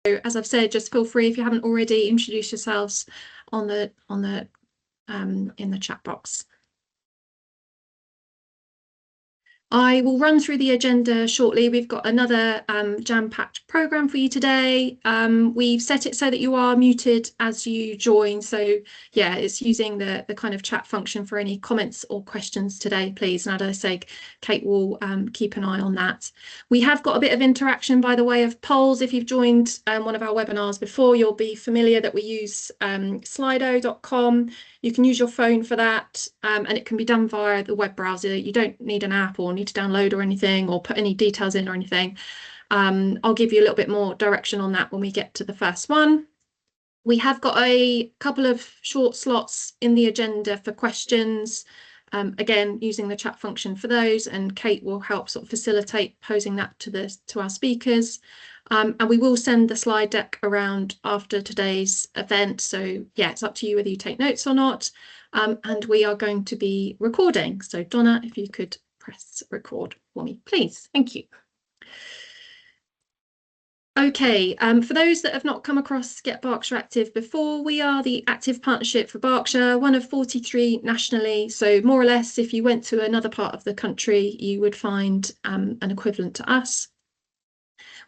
as I've said, just feel free, if you haven't already, introduce yourselves in the chat box. I will run through the agenda shortly. We've got another jam-packed programme for you today. We've set it so that you are muted as you join. So yeah, it's using the kind of chat function for any comments or questions today, please. And as I say, Kate will keep an eye on that. We have got a bit of interaction by the way of polls. If you've joined one of our webinars before, you'll be familiar that we use slido.com. You can use your phone for that, and it can be done via the web browser. You don't need an app or need to download or anything or put any details in or anything. I'll give you a little bit more direction on that when we get to the first one. We have got a couple of short slots in the agenda for questions, again using the chat function for those, and Kate will help sort of facilitate posing that to our speakers. And we will send the slide deck around after today's event. So yeah, it's up to you whether you take notes or not. And we are going to be recording. So Donna, if you could press record for me, please. Thank you. Okay, for those that have not come across Get Berkshire Active before, we are the active partnership for Berkshire, one of 43 nationally. So more or less, if you went to another part of the country, you would find an equivalent to us.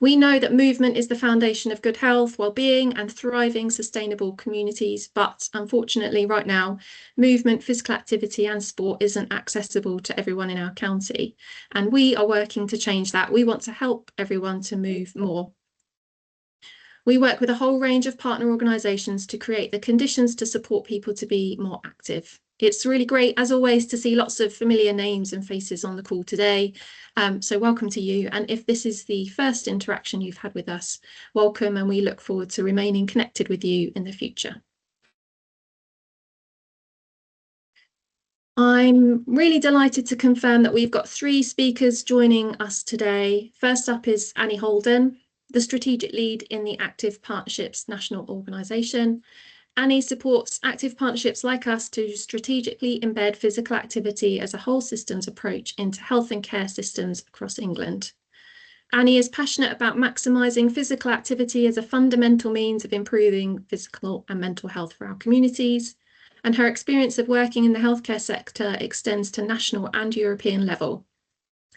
We know that movement is the foundation of good health, well-being and thriving sustainable communities, but unfortunately right now, movement, physical activity and sport isn't accessible to everyone in our county. And we are working to change that. We want to help everyone to move more. We work with a whole range of partner organisations to create the conditions to support people to be more active. It's really great, as always, to see lots of familiar names and faces on the call today. So welcome to you. And if this is the first interaction you've had with us, welcome, and we look forward to remaining connected with you in the future. I'm really delighted to confirm that we've got 3 speakers joining us today. First up is Annie Holden, the strategic lead in the Active Partnerships National Organisation. Annie supports active partnerships like us to strategically embed physical activity as a whole systems approach into health and care systems across England. Annie is passionate about maximising physical activity as a fundamental means of improving physical and mental health for our communities, and her experience of working in the healthcare sector extends to national and European level.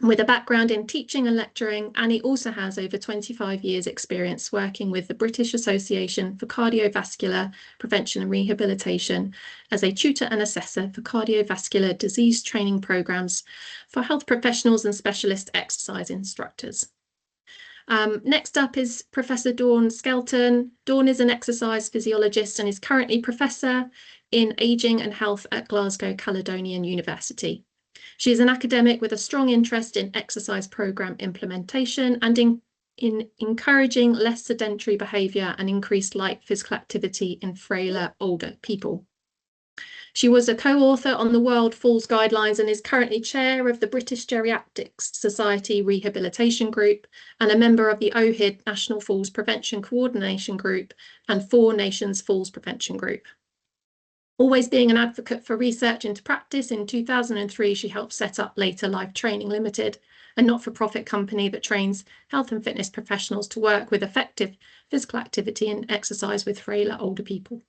With a background in teaching and lecturing, Annie also has over 25 years' experience working with the British Association for Cardiovascular Prevention and Rehabilitation as a tutor and assessor for cardiovascular disease training programmes for health professionals and specialist exercise instructors. Next up is Professor Dawn Skelton. Dawn is an exercise physiologist and is currently Professor in Ageing and Health at Glasgow Caledonian University. She is an academic with a strong interest in exercise programme implementation and in encouraging less sedentary behaviour and increased light physical activity in frailer older people. She was a co-author on the World Falls Guidelines and is currently chair of the British Geriatrics Society Rehabilitation Group and a member of the OHID National Falls Prevention Coordination Group and 4 Nations Falls Prevention Group. Always being an advocate for research into practice, in 2003 she helped set up Later Life Training Limited, a not-for-profit company that trains health and fitness professionals to work with effective physical activity and exercise with frailer older people.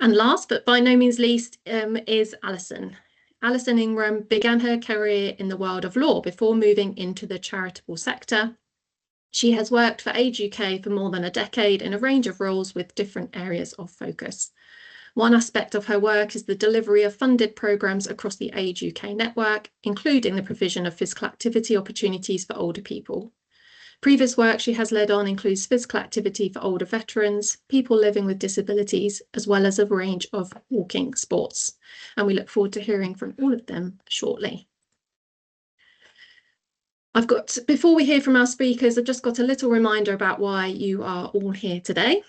And last but by no means least is Alison. Alison Ingram began her career in the world of law before moving into the charitable sector. She has worked for Age UK for more than a decade in a range of roles with different areas of focus. One aspect of her work is the delivery of funded programmes across the Age UK network, including the provision of physical activity opportunities for older people. Previous work she has led on includes physical activity for older veterans, people living with disabilities, as well as a range of walking sports. And we look forward to hearing from all of them shortly. Before we hear from our speakers, I've just got a little reminder about why you are all here today.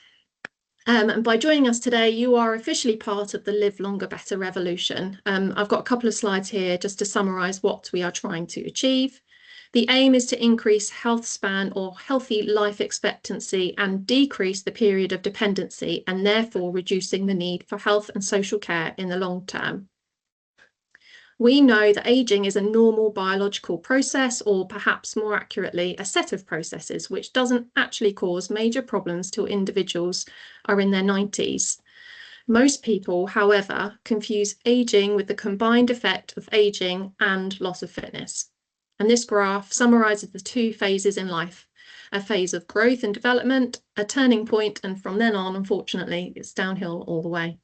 And by joining us today, you are officially part of the Live Longer Better revolution. I've got a couple of slides here just to summarise what we are trying to achieve. The aim is to increase health span or healthy life expectancy and decrease the period of dependency and therefore reducing the need for health and social care in the long term. We know that aging is a normal biological process, or perhaps more accurately, a set of processes, which doesn't actually cause major problems till individuals are in their 90s. Most people, however, confuse aging with the combined effect of aging and loss of fitness. And this graph summarizes the two phases in life: a phase of growth and development, a turning point, and from then on, unfortunately, it's downhill all the way.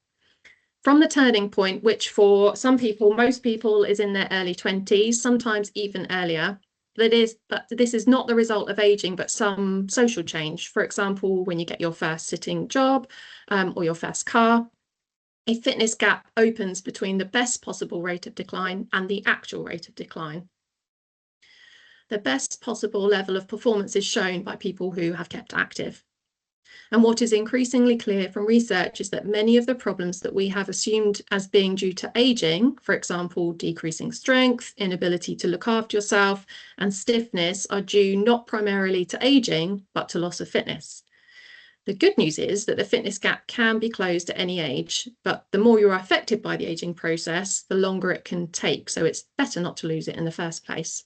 From the turning point, which for some people, most people, is in their early 20s, sometimes even earlier, but this is not the result of aging, but some social change. For example, when you get your first sitting job or your first car, a fitness gap opens between the best possible rate of decline and the actual rate of decline. The best possible level of performance is shown by people who have kept active. And what is increasingly clear from research is that many of the problems that we have assumed as being due to aging, for example, decreasing strength, inability to look after yourself, and stiffness, are due not primarily to aging, but to loss of fitness. The good news is that the fitness gap can be closed at any age, but the more you're affected by the aging process, the longer it can take. So it's better not to lose it in the first place.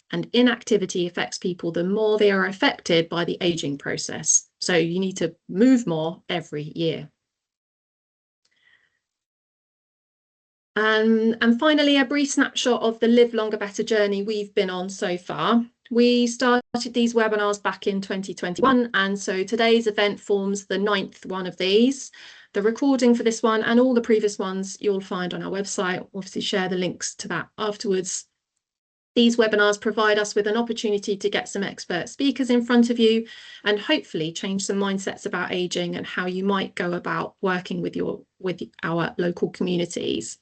And inactivity affects people the more they are affected by the aging process. So you need to move more every year. And finally, a brief snapshot of the Live Longer Better journey we've been on so far. We started these webinars back in 2021, and so today's event forms the 9th one of these. The recording for this one and all the previous ones you'll find on our website. We'll obviously share the links to that afterwards. These webinars provide us with an opportunity to get some expert speakers in front of you and hopefully change some mindsets about aging and how you might go about working with our local communities.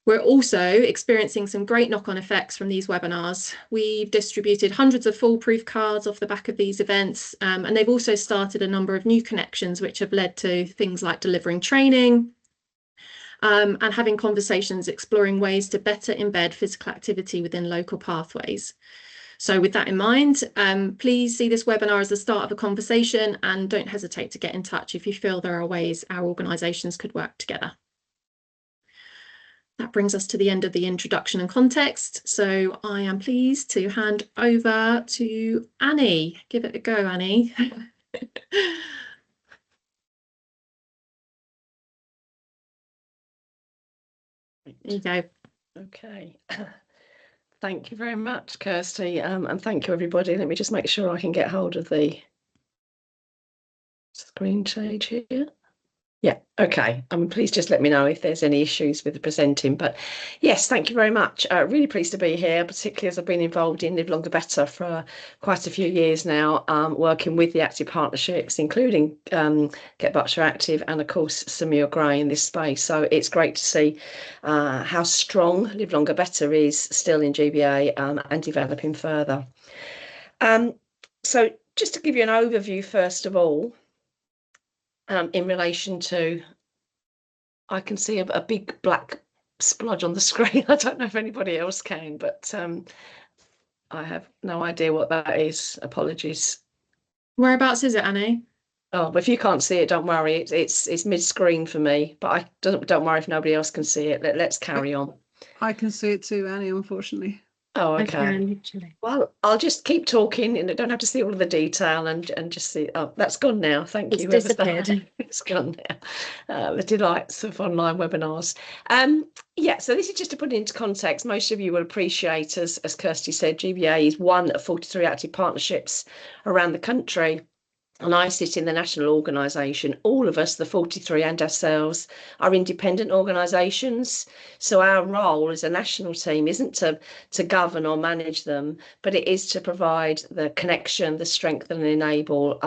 We're also experiencing some great knock-on effects from these webinars. We've distributed hundreds of foolproof cards off the back of these events, and they've also started a number of new connections which have led to things like delivering training, and having conversations exploring ways to better embed physical activity within local pathways. So with that in mind, please see this webinar as the start of a conversation, and don't hesitate to get in touch if you feel there are ways our organisations could work together. That brings us to the end of the introduction and context. So I am pleased to hand over to Annie. Give it a go, Annie. There you go. Okay. Thank you very much, Kirsty, and thank you, everybody. Let me just make sure I can get hold of the screen change here. Yeah, okay. Please just let me know if there's any issues with the presenting. But yes, thank you very much. Really pleased to be here, particularly as I've been involved in Live Longer Better for quite a few years now, working with the active partnerships, including Get Berkshire Active and, of course, Samir Gray in this space. So it's great to see how strong Live Longer Better is still in GBA and developing further. So just to give you an overview, first of all, in relation to, I can see a big black splodge on the screen. I don't know if anybody else can, but I have no idea what that is. Apologies. Whereabouts is it, Annie? Oh, but if you can't see it, don't worry. It's mid-screen for me, but I don't worry if nobody else can see it. Let's carry on. I can see it too, Annie, unfortunately. Oh, okay. Well, I'll just keep talking, and I don't have to see all of the detail, and just see. Oh, that's gone now. Thank you. It's disappeared. It's gone now. The delights of online webinars. Yeah, so this is just to put it into context. Most of you will appreciate, as Kirsty said, GBA is one of 43 active partnerships around the country. And I sit in the national organisation. All of us, the 43 and ourselves, are independent organisations. So our role as a national team isn't to govern or manage them, but it is to provide the connection, the strength and enable,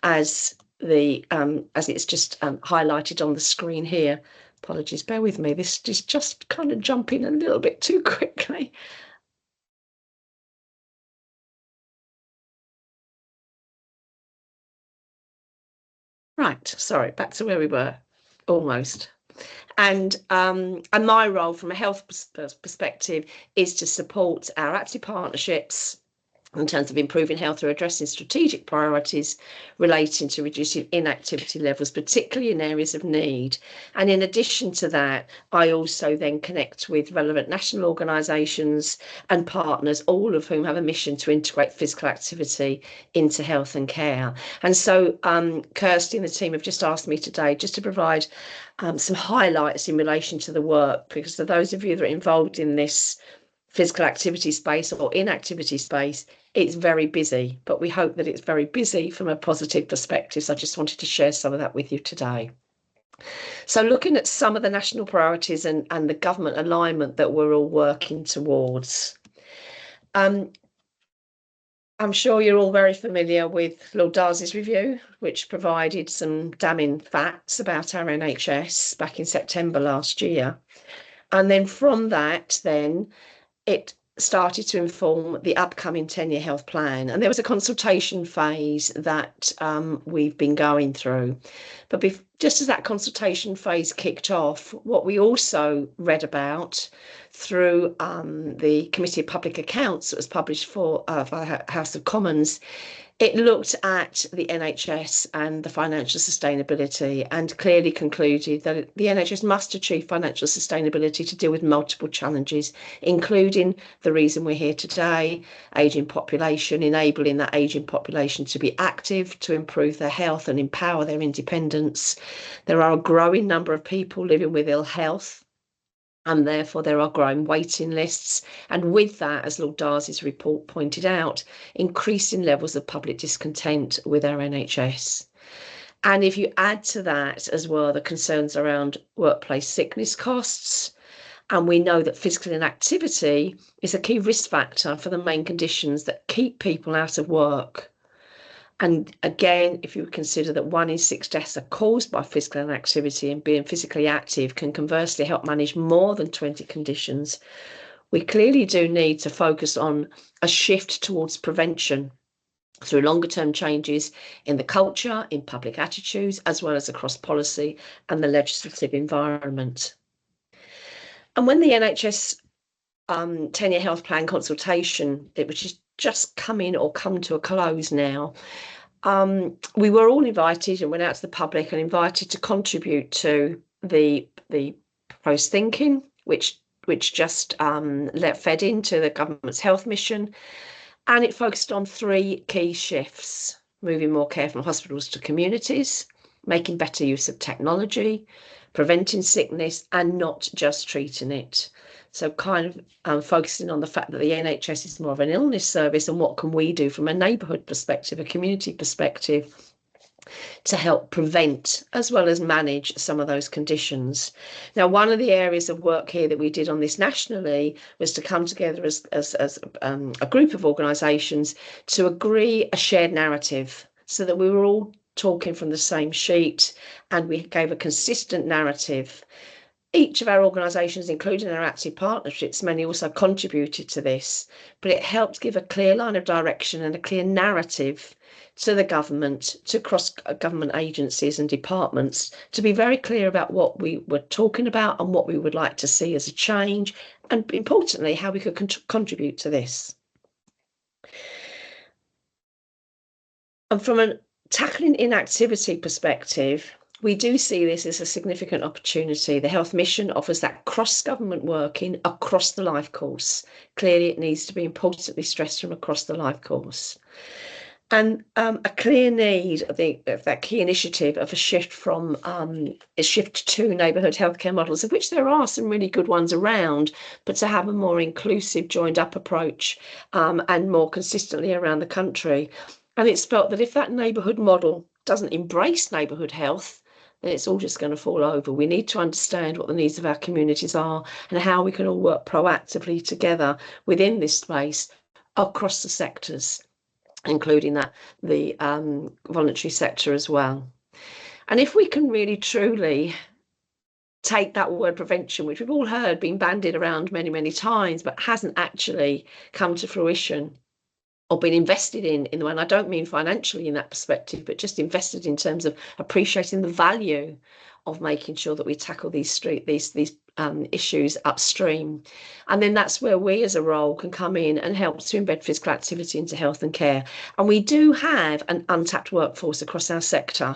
as it's just highlighted on the screen here. Apologies, bear with me. This is just kind of jumping a little bit too quickly. Right, sorry, back to where we were, almost. And my role from a health perspective is to support our active partnerships in terms of improving health through addressing strategic priorities relating to reducing inactivity levels, particularly in areas of need. And in addition to that, I also then connect with relevant national organisations and partners, all of whom have a mission to integrate physical activity into health and care. And so Kirsty and the team have just asked me today just to provide some highlights in relation to the work, because for those of you that are involved in this physical activity space or inactivity space, it's very busy, but we hope that it's very busy from a positive perspective. So I just wanted to share some of that with you today. So looking at some of the national priorities and the government alignment that we're all working towards. I'm sure you're all very familiar with Lord Darcy's review, which provided some damning facts about our NHS back in September last year. And then from that, then it started to inform the upcoming 10-year health plan. And there was a consultation phase that we've been going through. But just as that consultation phase kicked off, what we also read about through the Committee of Public Accounts that was published for House of Commons, it looked at the NHS and the financial sustainability and clearly concluded that the NHS must achieve financial sustainability to deal with multiple challenges, including the reason we're here today, ageing population, enabling that ageing population to be active, to improve their health and empower their independence. There are a growing number of people living with ill health, and therefore there are growing waiting lists. And with that, as Lord Darcy's report pointed out, increasing levels of public discontent with our NHS. And if you add to that as well the concerns around workplace sickness costs, and we know that physical inactivity is a key risk factor for the main conditions that keep people out of work. And again, if you consider that 1 in 6 deaths are caused by physical inactivity, and being physically active can conversely help manage more than 20 conditions, we clearly do need to focus on a shift towards prevention through longer term changes in the culture, in public attitudes, as well as across policy and the legislative environment. And when the NHS 10-year health plan consultation, which is just come to a close now, we were all invited and went out to the public and invited to contribute to the proposed thinking, which just fed into the government's health mission, and it focused on 3 key shifts: moving more care from hospitals to communities, making better use of technology, preventing sickness, and not just treating it. So kind of focusing on the fact that the NHS is more of an illness service, and what can we do from a neighbourhood perspective, a community perspective, to help prevent as well as manage some of those conditions. Now, one of the areas of work here that we did on this nationally was to come together as a group of organisations to agree a shared narrative, so that we were all talking from the same sheet and we gave a consistent narrative. Each of our organisations, including our active partnerships, many also contributed to this, but it helped give a clear line of direction and a clear narrative to the government, to cross-government agencies and departments, to be very clear about what we were talking about and what we would like to see as a change, and importantly, how we could contribute to this. And from a tackling inactivity perspective, we do see this as a significant opportunity. The health mission offers that cross-government working across the life course. Clearly, it needs to be importantly stressed from across the life course. And a clear need of that key initiative of a shift to neighbourhood healthcare models, of which there are some really good ones around, but to have a more inclusive, joined-up approach and more consistently around the country. And it's felt that if that neighbourhood model doesn't embrace neighbourhood health, then it's all just going to fall over. We need to understand what the needs of our communities are and how we can all work proactively together within this space across the sectors, including the voluntary sector as well. And if we can really truly take that word prevention, which we've all heard being bandied around many, many times, but hasn't actually come to fruition or been invested in the way, and I don't mean financially in that perspective, but just invested in terms of appreciating the value of making sure that we tackle these issues upstream. And then that's where we as a role can come in and help to embed physical activity into health and care. And we do have an untapped workforce across our sector,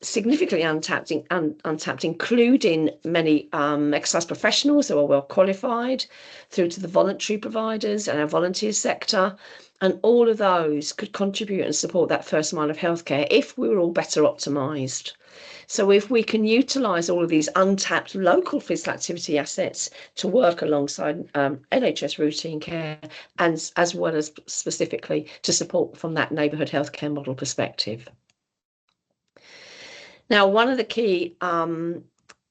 significantly untapped, including many exercise professionals who are well qualified, through to the voluntary providers and our volunteer sector. And all of those could contribute and support that first mile of healthcare if we were all better optimised. So if we can utilise all of these untapped local physical activity assets to work alongside NHS routine care, and as well as specifically to support from that neighbourhood healthcare model perspective. Now, one of the key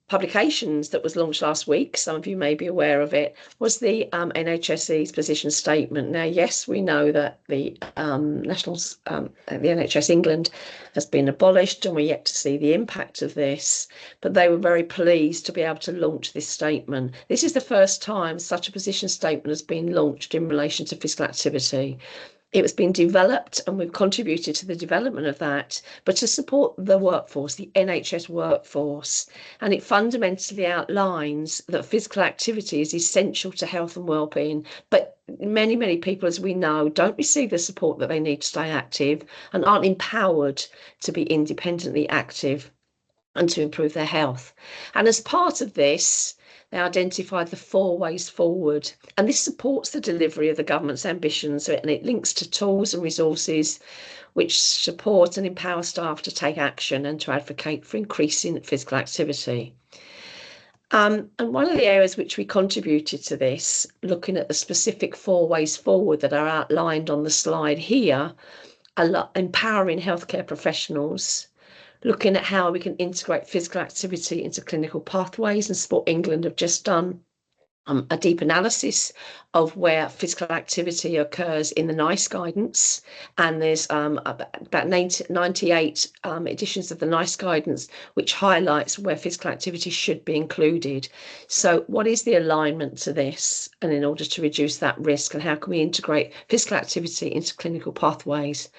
publications that was launched last week, some of you may be aware of it, was the NHSE's position statement. Now, yes, we know that the NHS England has been abolished and we're yet to see the impact of this, but they were very pleased to be able to launch this statement. This is the first time such a position statement has been launched in relation to physical activity. It was being developed and we've contributed to the development of that, but to support the workforce, the NHS workforce. And it fundamentally outlines that physical activity is essential to health and wellbeing. But many, many people, as we know, don't receive the support that they need to stay active and aren't empowered to be independently active and to improve their health. And as part of this, they identified the 4 ways forward, and this supports the delivery of the government's ambitions, and it links to tools and resources which support and empower staff to take action and to advocate for increasing physical activity. And one of the areas which we contributed to this, looking at the specific 4 ways forward that are outlined on the slide here, empowering healthcare professionals, looking at how we can integrate physical activity into clinical pathways, and Sport England have just done a deep analysis of where physical activity occurs in the NICE guidance, and there's about 98 editions of the NICE guidance which highlights where physical activity should be included. So what is the alignment to this, and in order to reduce that risk, and how can we integrate physical activity into clinical pathways?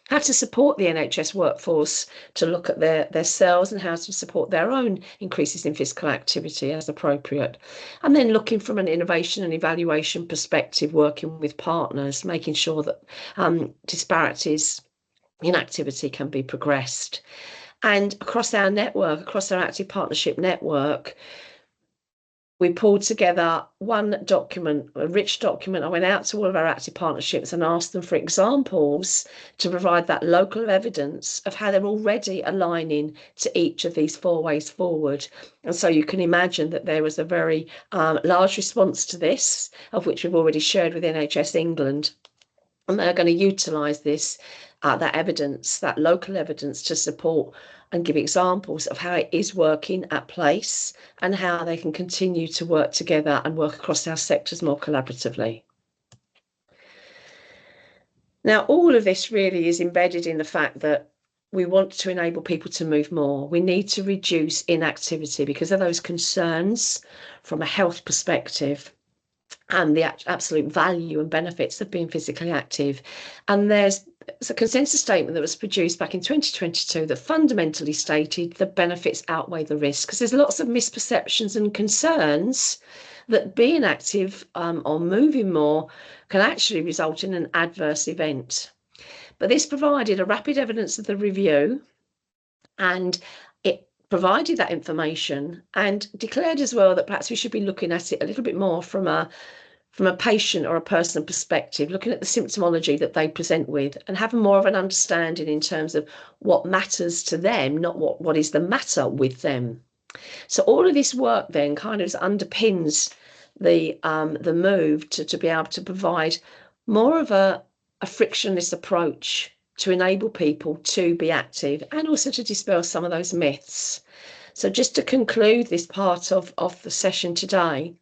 How to support the NHS workforce to look at their cells and how to support their own increases in physical activity as appropriate. And then looking from an innovation and evaluation perspective, working with partners, making sure that disparities in activity can be progressed. And across our network, across our active partnership network, we pulled together one document, a rich document. I went out to all of our active partnerships and asked them for examples to provide that local evidence of how they're already aligning to each of these 4 ways forward. And so you can imagine that there was a very large response to this, of which we've already shared with NHS England. And they're going to utilise this, that evidence, that local evidence, to support and give examples of how it is working at place and how they can continue to work together and work across our sectors more collaboratively. Now, all of this really is embedded in the fact that we want to enable people to move more. We need to reduce inactivity because of those concerns from a health perspective and the absolute value and benefits of being physically active. And there's a consensus statement that was produced back in 2022 that fundamentally stated the benefits outweigh the risks, because there's lots of misperceptions and concerns that being active or moving more can actually result in an adverse event. But this provided a rapid evidence of the review, and it provided that information and declared as well that perhaps we should be looking at it a little bit more from a patient or a personal perspective, looking at the symptomology that they present with and having more of an understanding in terms of what matters to them, not what is the matter with them. So all of this work then kind of underpins the move to be able to provide more of a frictionless approach to enable people to be active and also to dispel some of those myths. So just to conclude this part of the session today,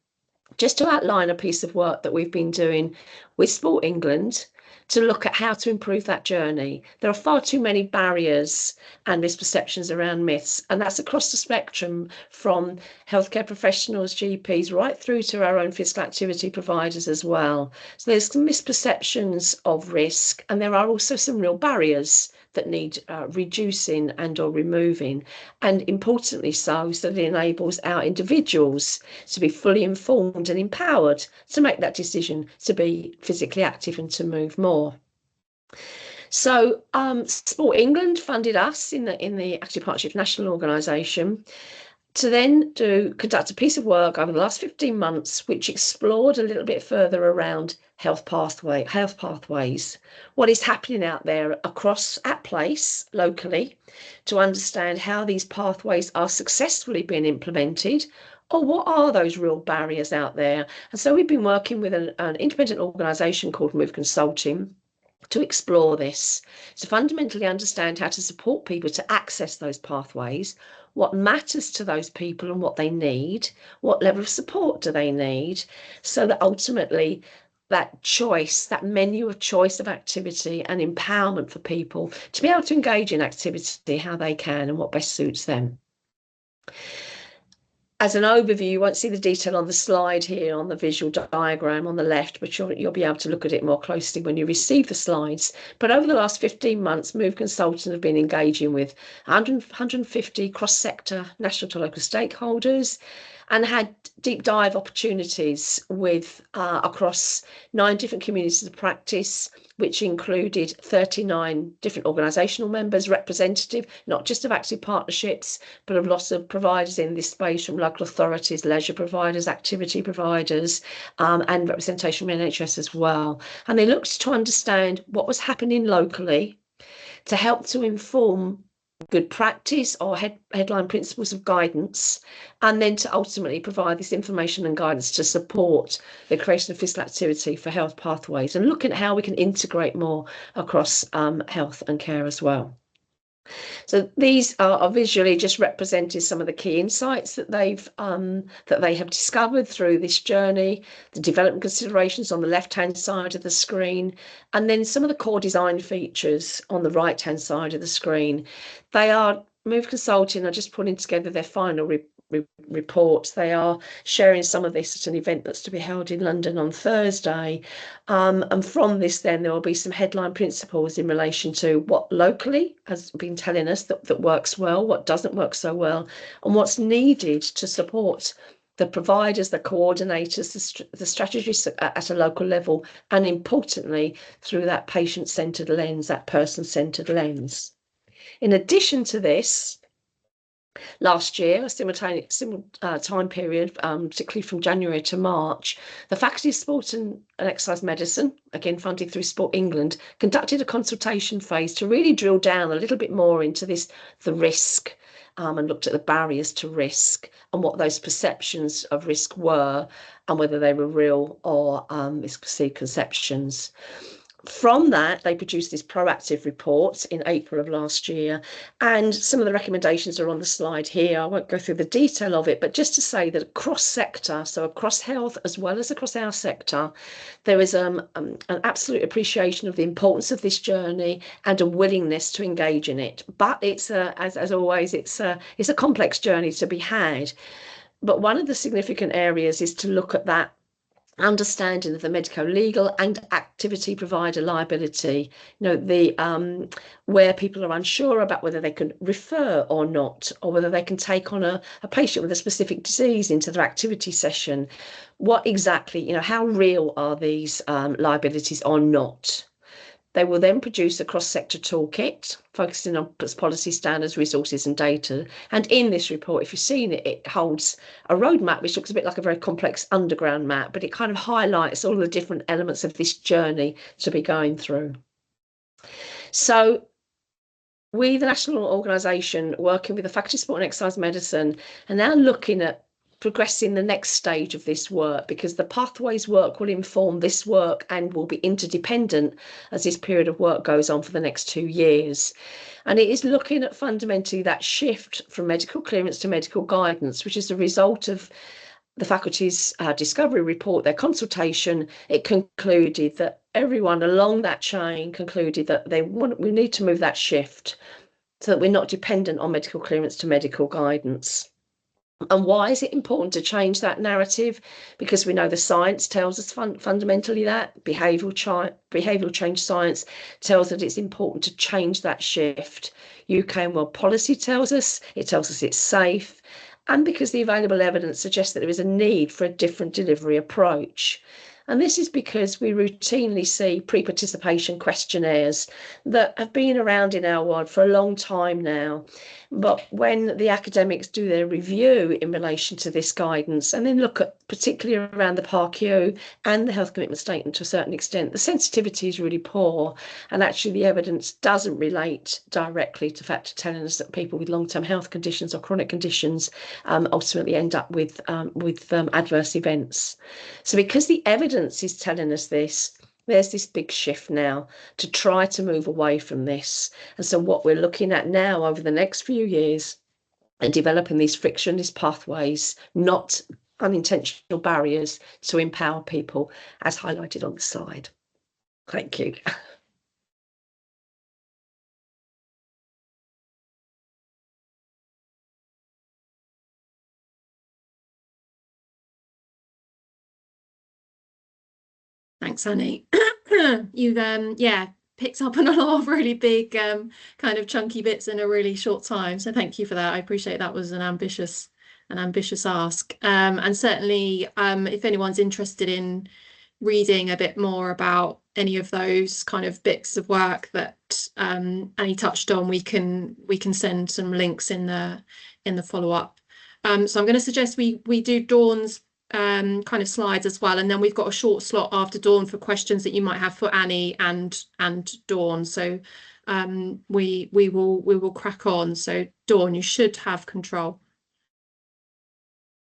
just to outline a piece of work that we've been doing with Sport England to look at how to improve that journey. There are far too many barriers and misperceptions around myths, and that's across the spectrum from healthcare professionals, GPs, right through to our own physical activity providers as well. So there's some misperceptions of risk, and there are also some real barriers that need reducing and or removing, and importantly so that it enables our individuals to be fully informed and empowered to make that decision to be physically active and to move more. So Sport England funded us in the Active Partnerships National Organisation to then conduct a piece of work over the last 15 months, which explored a little bit further around health pathways, what is happening out there at place locally, to understand how these pathways are successfully being implemented, or what are those real barriers out there. And so we've been working with an independent organisation called Move Consulting to explore this, to fundamentally understand how to support people to access those pathways, what matters to those people and what they need, what level of support do they need, so that ultimately that choice, that menu of choice of activity and empowerment for people to be able to engage in activity how they can and what best suits them. As an overview, you won't see the detail on the slide here on the visual diagram on the left, but you'll be able to look at it more closely when you receive the slides. But over the last 15 months, Move Consultant have been engaging with 150 cross-sector national to local stakeholders and had deep dive opportunities with across 9 different communities of practice, which included 39 different organisational members, representative, not just of active partnerships, but of lots of providers in this space, from local authorities, leisure providers, activity providers, and representation from NHS as well. And they looked to understand what was happening locally to help to inform good practice or headline principles of guidance, and then to ultimately provide this information and guidance to support the creation of physical activity for health pathways, and looking at how we can integrate more across health and care as well. So these are visually just represented some of the key insights that they have discovered through this journey, the development considerations on the left-hand side of the screen, and then some of the core design features on the right-hand side of the screen. They are Move Consulting are just putting together their final report. They are sharing some of this at an event that's to be held in London on Thursday, and from this then there will be some headline principles in relation to what locally has been telling us that works well, what doesn't work so well, and what's needed to support the providers, the coordinators, the strategists at a local level, and importantly through that patient-centred lens, that person-centred lens. In addition to this, last year, a similar time period, particularly from January to March, the Faculty of Sport and Exercise Medicine, again funded through Sport England, conducted a consultation phase to really drill down a little bit more into the risk, and looked at the barriers to risk and what those perceptions of risk were and whether they were real or misperceived conceptions. From that, they produced this proactive report in April of last year, and some of the recommendations are on the slide here. I won't go through the detail of it, but just to say that across sector, so across health as well as across our sector, there is an absolute appreciation of the importance of this journey and a willingness to engage in it. But it's as always, it's a complex journey to be had. But one of the significant areas is to look at that understanding of the medico-legal and activity provider liability, where people are unsure about whether they can refer or not, or whether they can take on a patient with a specific disease into their activity session. What exactly, how real are these liabilities or not? They will then produce a cross-sector toolkit focusing on policy standards, resources and data. And in this report, if you've seen it, it holds a roadmap which looks a bit like a very complex underground map, but it kind of highlights all the different elements of this journey to be going through. So we, the national organisation, working with the Faculty of Sport and Exercise Medicine, are now looking at progressing the next stage of this work, because the pathways work will inform this work and will be interdependent as this period of work goes on for the next 2 years. And it is looking at fundamentally that shift from medical clearance to medical guidance, which is the result of the faculty's discovery report, their consultation. It concluded that everyone along that chain concluded that we need to move that shift so that we're not dependent on medical clearance to medical guidance. And why is it important to change that narrative? Because we know the science tells us fundamentally that behavioural change science tells that it's important to change that shift. UK and world policy tells us it's safe, and because the available evidence suggests that there is a need for a different delivery approach. And this is because we routinely see pre-participation questionnaires that have been around in our world for a long time now. But when the academics do their review in relation to this guidance and then look at particularly around the PARQ and the health commitment statement to a certain extent, the sensitivity is really poor, and actually the evidence doesn't relate directly to factor telling us that people with long-term health conditions or chronic conditions ultimately end up with adverse events. So because the evidence is telling us this, there's this big shift now to try to move away from this. And so what we're looking at now over the next few years and developing these frictionless pathways, not unintentional barriers, to empower people, as highlighted on the slide. Thank you. Thanks, Annie. You've picked up on a lot of really big kind of chunky bits in a really short time. So thank you for that. I appreciate that was an ambitious ask. And certainly if anyone's interested in reading a bit more about any of those kind of bits of work that Annie touched on, we can send some links in the follow-up. So I'm going to suggest we do Dawn's kind of slides as well, and then we've got a short slot after Dawn for questions that you might have for Annie and Dawn. So we will crack on. So Dawn, you should have control.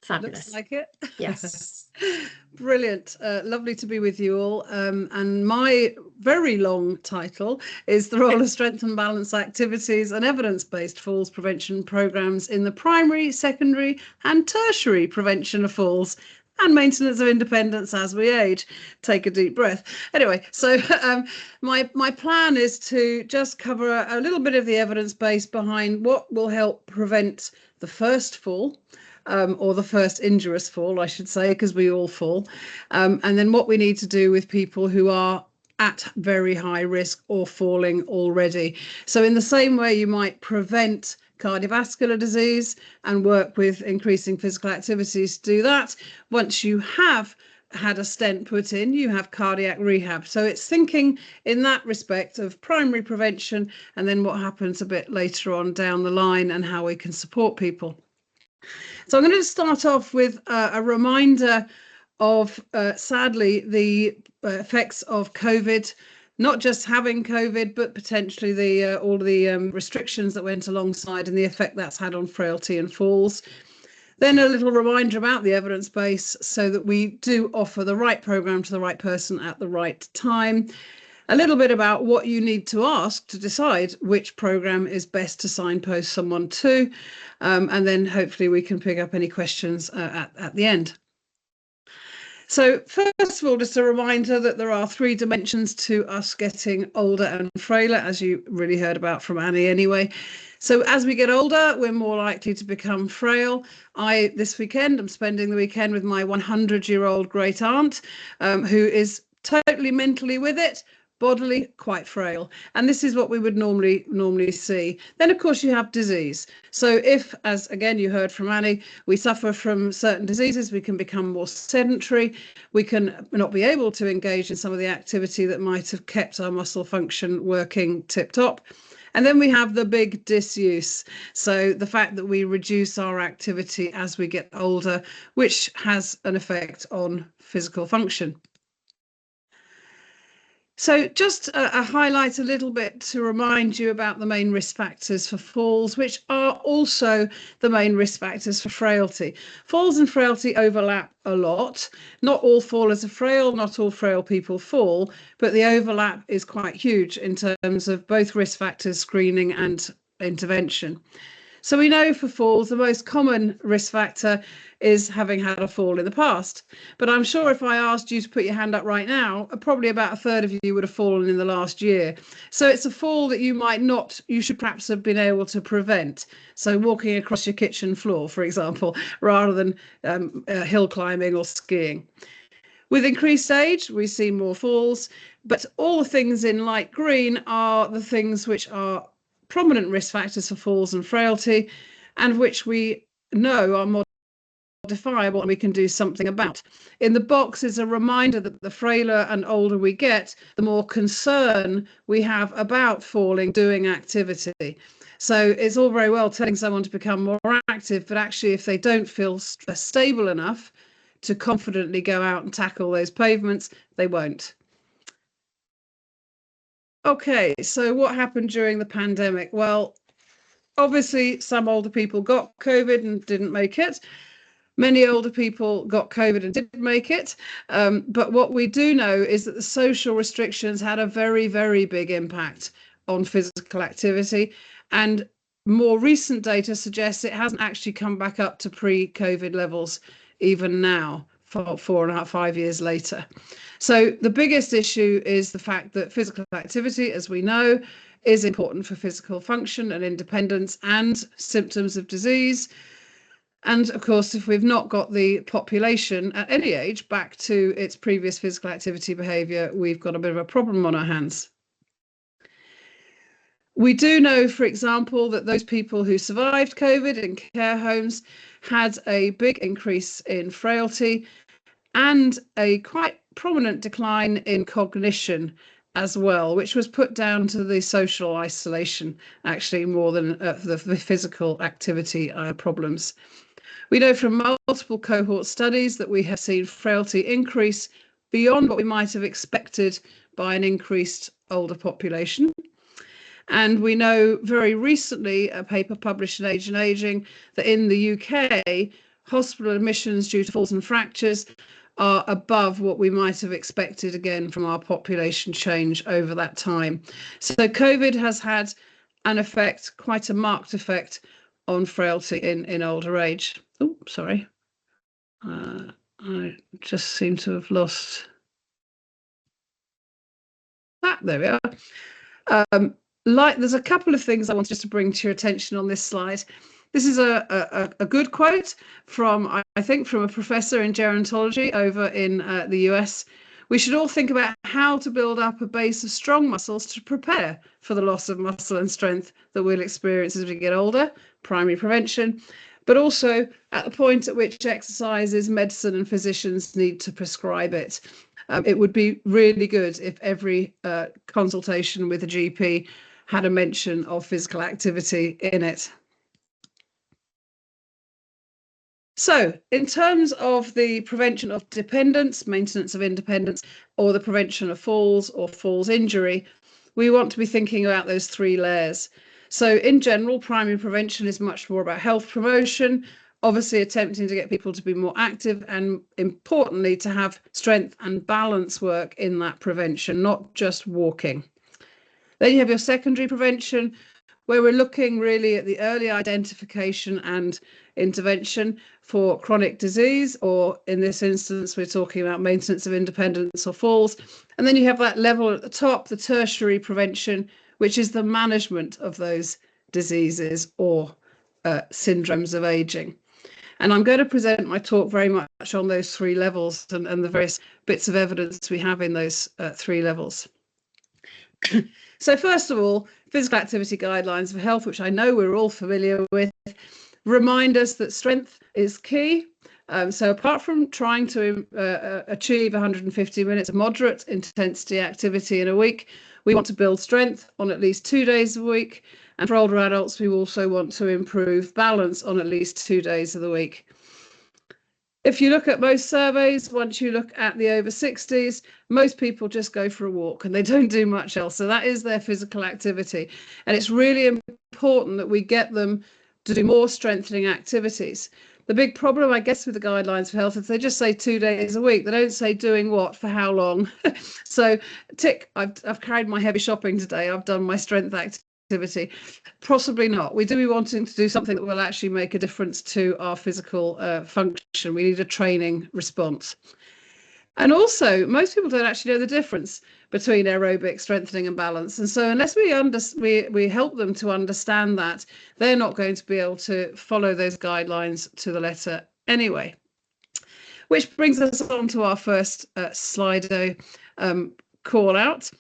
Fabulous. Looks like it. Yes. Brilliant. Lovely to be with you all. And my very long title is The Role of Strength and Balance Activities and Evidence-Based Falls Prevention Programmes in the Primary, Secondary and Tertiary Prevention of Falls and Maintenance of Independence as we age. Take a deep breath. Anyway, so my plan is to just cover a little bit of the evidence base behind what will help prevent the first fall, or the first injurious fall, I should say, because we all fall, and then what we need to do with people who are at very high risk or falling already. So in the same way you might prevent cardiovascular disease and work with increasing physical activities to do that, once you have had a stent put in, you have cardiac rehab. So it's thinking in that respect of primary prevention and then what happens a bit later on down the line and how we can support people. So I'm going to start off with a reminder of, sadly, the effects of COVID, not just having COVID, but potentially all the restrictions that went alongside and the effect that's had on frailty and falls. Then a little reminder about the evidence base so that we do offer the right programme to the right person at the right time. A little bit about what you need to ask to decide which programme is best to signpost someone to, and then hopefully we can pick up any questions at the end. So first of all, just a reminder that there are 3 dimensions to us getting older and frailer, as you really heard about from Annie anyway. So as we get older, we're more likely to become frail. This weekend, I'm spending the weekend with my 100-year-old great aunt, who is totally mentally with it, bodily quite frail, and this is what we would normally see. Then of course you have disease. So if, as again you heard from Annie, we suffer from certain diseases, we can become more sedentary, we can not be able to engage in some of the activity that might have kept our muscle function working tip top. And then we have the big disuse, so the fact that we reduce our activity as we get older, which has an effect on physical function. So just a highlight a little bit to remind you about the main risk factors for falls, which are also the main risk factors for frailty. Falls and frailty overlap a lot. Not all fallers are frail, not all frail people fall, but the overlap is quite huge in terms of both risk factors, screening and intervention. So we know for falls, the most common risk factor is having had a fall in the past. But I'm sure if I asked you to put your hand up right now, probably about a third of you would have fallen in the last year. So it's a fall that you should perhaps have been able to prevent. So walking across your kitchen floor, for example, rather than hill climbing or skiing. With increased age, we see more falls, but all the things in light green are the things which are prominent risk factors for falls and frailty, and which we know are modifiable and we can do something about. In the box is a reminder that the frailer and older we get, the more concern we have about falling, doing activity. So it's all very well telling someone to become more active, but actually if they don't feel stable enough to confidently go out and tackle those pavements, they won't. Okay, so what happened during the pandemic? Well, obviously some older people got COVID and didn't make it. Many older people got COVID and didn't make it. But what we do know is that the social restrictions had a very, very big impact on physical activity. And more recent data suggests it hasn't actually come back up to pre-COVID levels even now, 5 years later. So the biggest issue is the fact that physical activity, as we know, is important for physical function and independence and symptoms of disease. And of course, if we've not got the population at any age back to its previous physical activity behaviour, we've got a bit of a problem on our hands. We do know, for example, that those people who survived COVID in care homes had a big increase in frailty and a quite prominent decline in cognition as well, which was put down to the social isolation, actually, more than the physical activity problems. We know from multiple cohort studies that we have seen frailty increase beyond what we might have expected by an increased older population. And we know very recently, a paper published in Age and Aging, that in the UK, hospital admissions due to falls and fractures are above what we might have expected, again, from our population change over that time. So COVID has had an effect, quite a marked effect, on frailty in older age. Oh, sorry. I just seem to have lost that. There we are. There's a couple of things I want just to bring to your attention on this slide. This is a good quote from, I think, from a professor in gerontology over in the US. We should all think about how to build up a base of strong muscles to prepare for the loss of muscle and strength that we'll experience as we get older, primary prevention, but also at the point at which exercises, medicine and physicians need to prescribe it. It would be really good if every consultation with a GP had a mention of physical activity in it. So in terms of the prevention of dependence, maintenance of independence, or the prevention of falls or falls injury, we want to be thinking about those three layers. So in general, primary prevention is much more about health promotion, obviously attempting to get people to be more active and, importantly, to have strength and balance work in that prevention, not just walking. Then you have your secondary prevention, where we're looking really at the early identification and intervention for chronic disease, or in this instance, we're talking about maintenance of independence or falls. And then you have that level at the top, the tertiary prevention, which is the management of those diseases or syndromes of aging. And I'm going to present my talk very much on those three levels and the various bits of evidence we have in those three levels. So first of all, physical activity guidelines for health, which I know we're all familiar with, remind us that strength is key. So apart from trying to achieve 150 minutes of moderate intensity activity in a week, we want to build strength on at least 2 days a week. And for older adults, we also want to improve balance on at least 2 days of the week. If you look at most surveys, once you look at the over 60s, most people just go for a walk and they don't do much else. So that is their physical activity. And it's really important that we get them to do more strengthening activities. The big problem, I guess, with the guidelines for health is they just say 2 days a week. They don't say doing what for how long. So tick, I've carried my heavy shopping today. I've done my strength activity activity? Possibly not. We do be wanting to do something that will actually make a difference to our physical function. We need a training response. And also, most people don't actually know the difference between aerobic, strengthening and balance. And so unless we help them to understand that, they're not going to be able to follow those guidelines to the letter anyway. Which brings us on to our first Slido call out.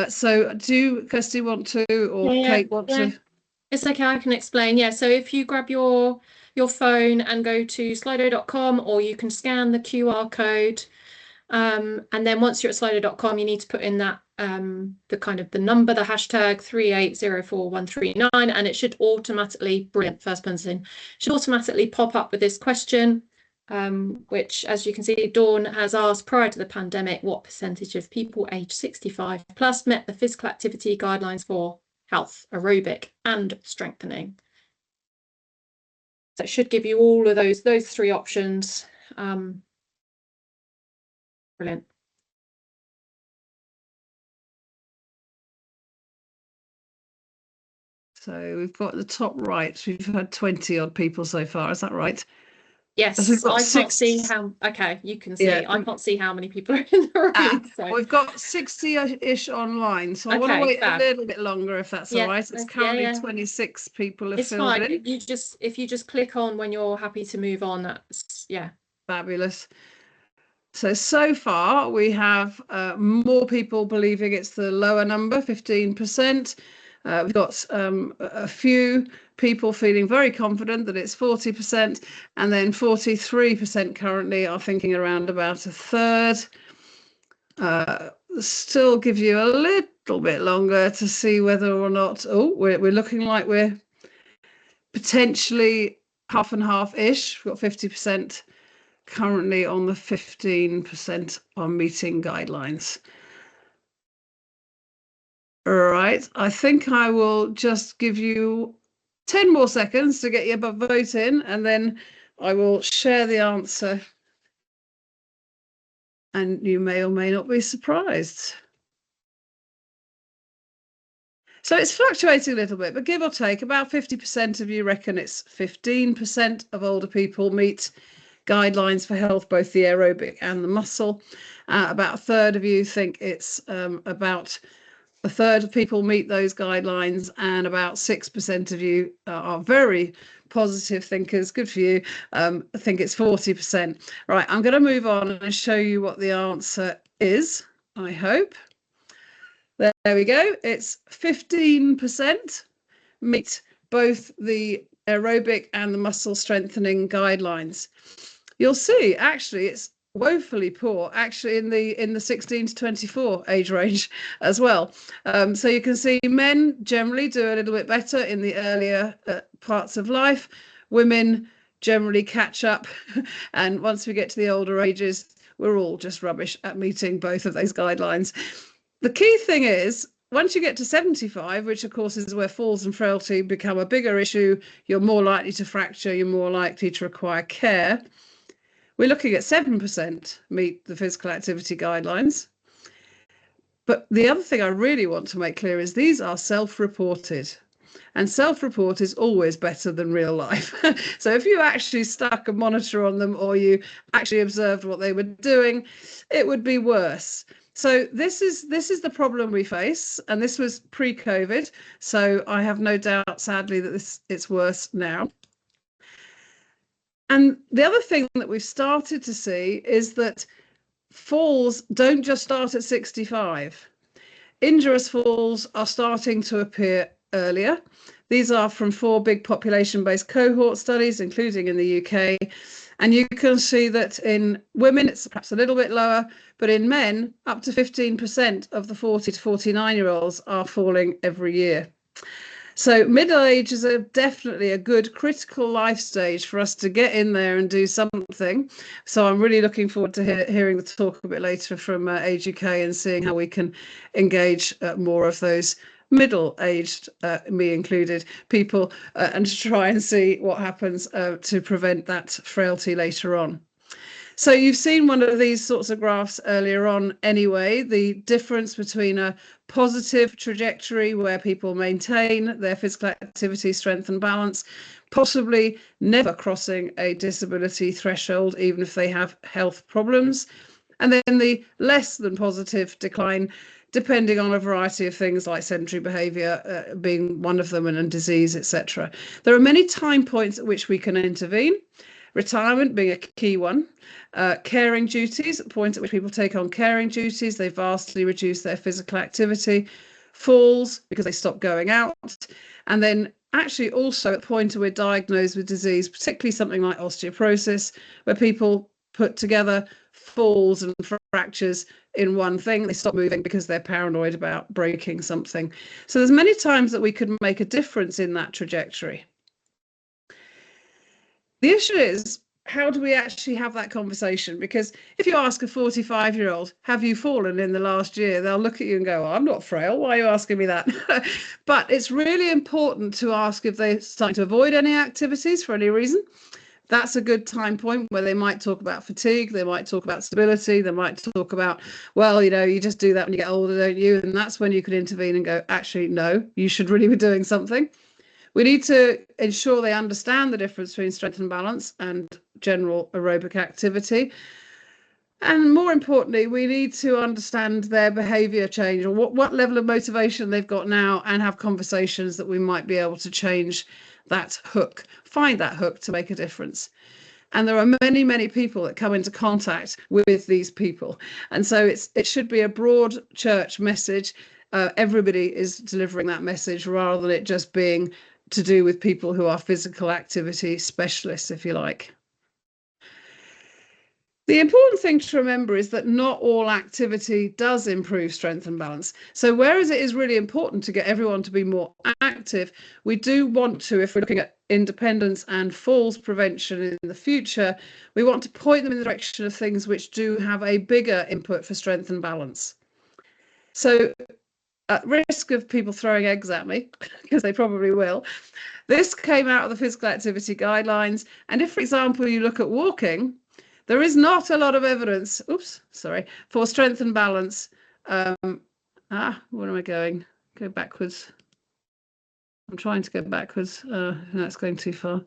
So do Kirsty want to, or Kate want to? It's okay, I can explain. Yeah, so if you grab your phone and go to slido.com, or you can scan the QR code. And then once you're at slido.com, you need to put in that the number, the hashtag 3804139, and it should automatically, brilliant, first person, should automatically pop up with this question, which, as you can see, Dawn has asked, prior to the pandemic, what percentage of people aged 65 plus met the physical activity guidelines for health, aerobic and strengthening? So it should give you all of those three options. Brilliant. So we've got the top right, we've had 20 odd people so far, is that right? Yes, I can't see how, okay, you can see, yeah. I can't see how many people are in the room. So. We've got 60-ish online, so I want to wait a little bit longer if that's all right. It's currently 26 people have filled in. If you just click on when you're happy to move on, that's, fabulous. So far we have more people believing it's the lower number, 15%. We've got a few people feeling very confident that it's 40%, and then 43% currently are thinking around about a third. Still give you a little bit longer to see whether or not, we're looking like we're potentially half and half-ish. We've got 50% currently on the 15% on meeting guidelines. All right, I think I will just give you 10 more seconds to get your vote in, and then I will share the answer. And you may or may not be surprised. So it's fluctuating a little bit, but give or take, about 50% of you reckon it's 15% of older people meet guidelines for health, both the aerobic and the muscle. About a third of you think it's about a third of people meet those guidelines, and about 6% of you are very positive thinkers. Good for you. I think it's 40%. Right, I'm going to move on and show you what the answer is, I hope. There we go. It's 15% meet both the aerobic and the muscle strengthening guidelines. You'll see, actually, it's woefully poor actually in the 16 to 24 age range as well. So you can see men generally do a little bit better in the earlier parts of life. Women generally catch up, and once we get to the older ages, we're all just rubbish at meeting both of those guidelines. The key thing is, once you get to 75, which of course is where falls and frailty become a bigger issue, you're more likely to fracture, you're more likely to require care. We're looking at 7% meet the physical activity guidelines. But the other thing I really want to make clear is these are self-reported. And self-report is always better than real life. So if you actually stuck a monitor on them, or you actually observed what they were doing, it would be worse. So this is the problem we face, and this was pre-COVID. So I have no doubt, sadly, that it's worse now. And the other thing that we've started to see is that falls don't just start at 65. Injurious falls are starting to appear earlier. These are from 4 big population-based cohort studies, including in the UK. And you can see that in women, it's perhaps a little bit lower, but in men, up to 15% of the 40 to 49-year-olds are falling every year. So middle age is definitely a good critical life stage for us to get in there and do something. So I'm really looking forward to hearing the talk a bit later from Age UK and seeing how we can engage more of those middle-aged, me included, people, and to try and see what happens to prevent that frailty later on. So you've seen one of these sorts of graphs earlier on anyway, the difference between a positive trajectory where people maintain their physical activity, strength and balance, possibly never crossing a disability threshold, even if they have health problems. And then the less than positive decline, depending on a variety of things like sedentary behaviour being one of them, and disease, etc. There are many time points at which we can intervene. Retirement being a key one. Caring duties, at the point at which people take on caring duties, they vastly reduce their physical activity. Falls, because they stop going out. And then actually also at the point where we're diagnosed with disease, particularly something like osteoporosis, where people put together falls and fractures in one thing, they stop moving because they're paranoid about breaking something. So there's many times that we could make a difference in that trajectory. The issue is, how do we actually have that conversation? Because if you ask a 45-year-old, have you fallen in the last year? They'll look at you and go, I'm not frail. Why are you asking me that? But it's really important to ask if they're starting to avoid any activities for any reason. That's a good time point where they might talk about fatigue. They might talk about stability. They might talk about, well, you just do that when you get older, don't you? And that's when you can intervene and go, actually, no, you should really be doing something. We need to ensure they understand the difference between strength and balance and general aerobic activity. And more importantly, we need to understand their behaviour change, or what level of motivation they've got now, and have conversations that we might be able to change that hook, find that hook to make a difference. And there are many, many people that come into contact with these people. And so it should be a broad church message. Everybody is delivering that message, rather than it just being to do with people who are physical activity specialists, if you like. The important thing to remember is that not all activity does improve strength and balance. So whereas it is really important to get everyone to be more active, we do want to, if we're looking at independence and falls prevention in the future, we want to point them in the direction of things which do have a bigger input for strength and balance. So at risk of people throwing eggs at me, because they probably will, this came out of the physical activity guidelines. And if, for example, you look at walking, there is not a lot of evidence, for strength and balance. Where am I going? Go backwards. I'm trying to go backwards. That's going too far.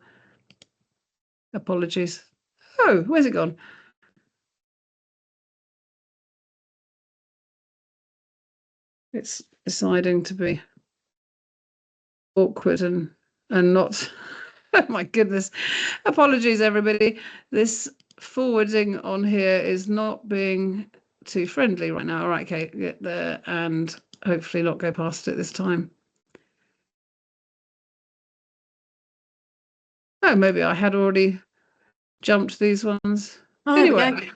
Apologies. Oh, where's it gone? It's deciding to be awkward and not. Oh my goodness. Apologies, everybody. This forwarding on here is not being too friendly right now. All right, okay, get there and hopefully not go past it this time. Oh, maybe I had already jumped these ones. Oh, anyway,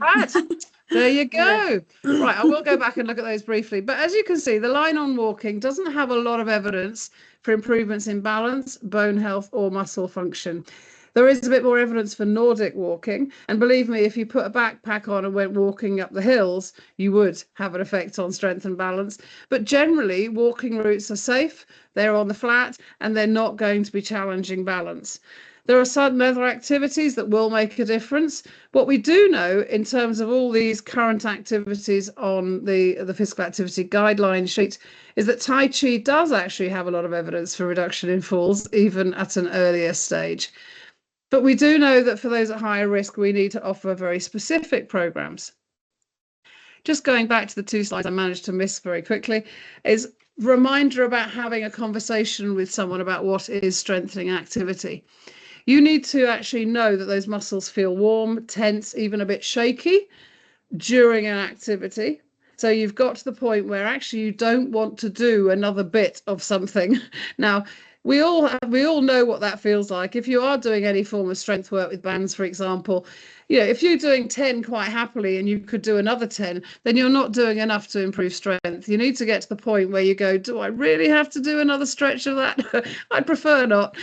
there you go. Right, I will go back and look at those briefly. But as you can see, the line on walking doesn't have a lot of evidence for improvements in balance, bone health, or muscle function. There is a bit more evidence for Nordic walking. And believe me, if you put a backpack on and went walking up the hills, you would have an effect on strength and balance. But generally, walking routes are safe, they're on the flat, and they're not going to be challenging balance. There are some other activities that will make a difference. What we do know in terms of all these current activities on the physical activity guideline sheet is that Tai Chi does actually have a lot of evidence for reduction in falls, even at an earlier stage. But we do know that for those at higher risk, we need to offer very specific programs. Just going back to the two slides I managed to miss very quickly, is a reminder about having a conversation with someone about what is strengthening activity. You need to actually know that those muscles feel warm, tense, even a bit shaky during an activity. So you've got to the point where actually you don't want to do another bit of something. Now, we all know what that feels like. If you are doing any form of strength work with bands, for example, if you're doing 10 quite happily and you could do another 10, then you're not doing enough to improve strength. You need to get to the point where you go, do I really have to do another stretch of that? I'd prefer not.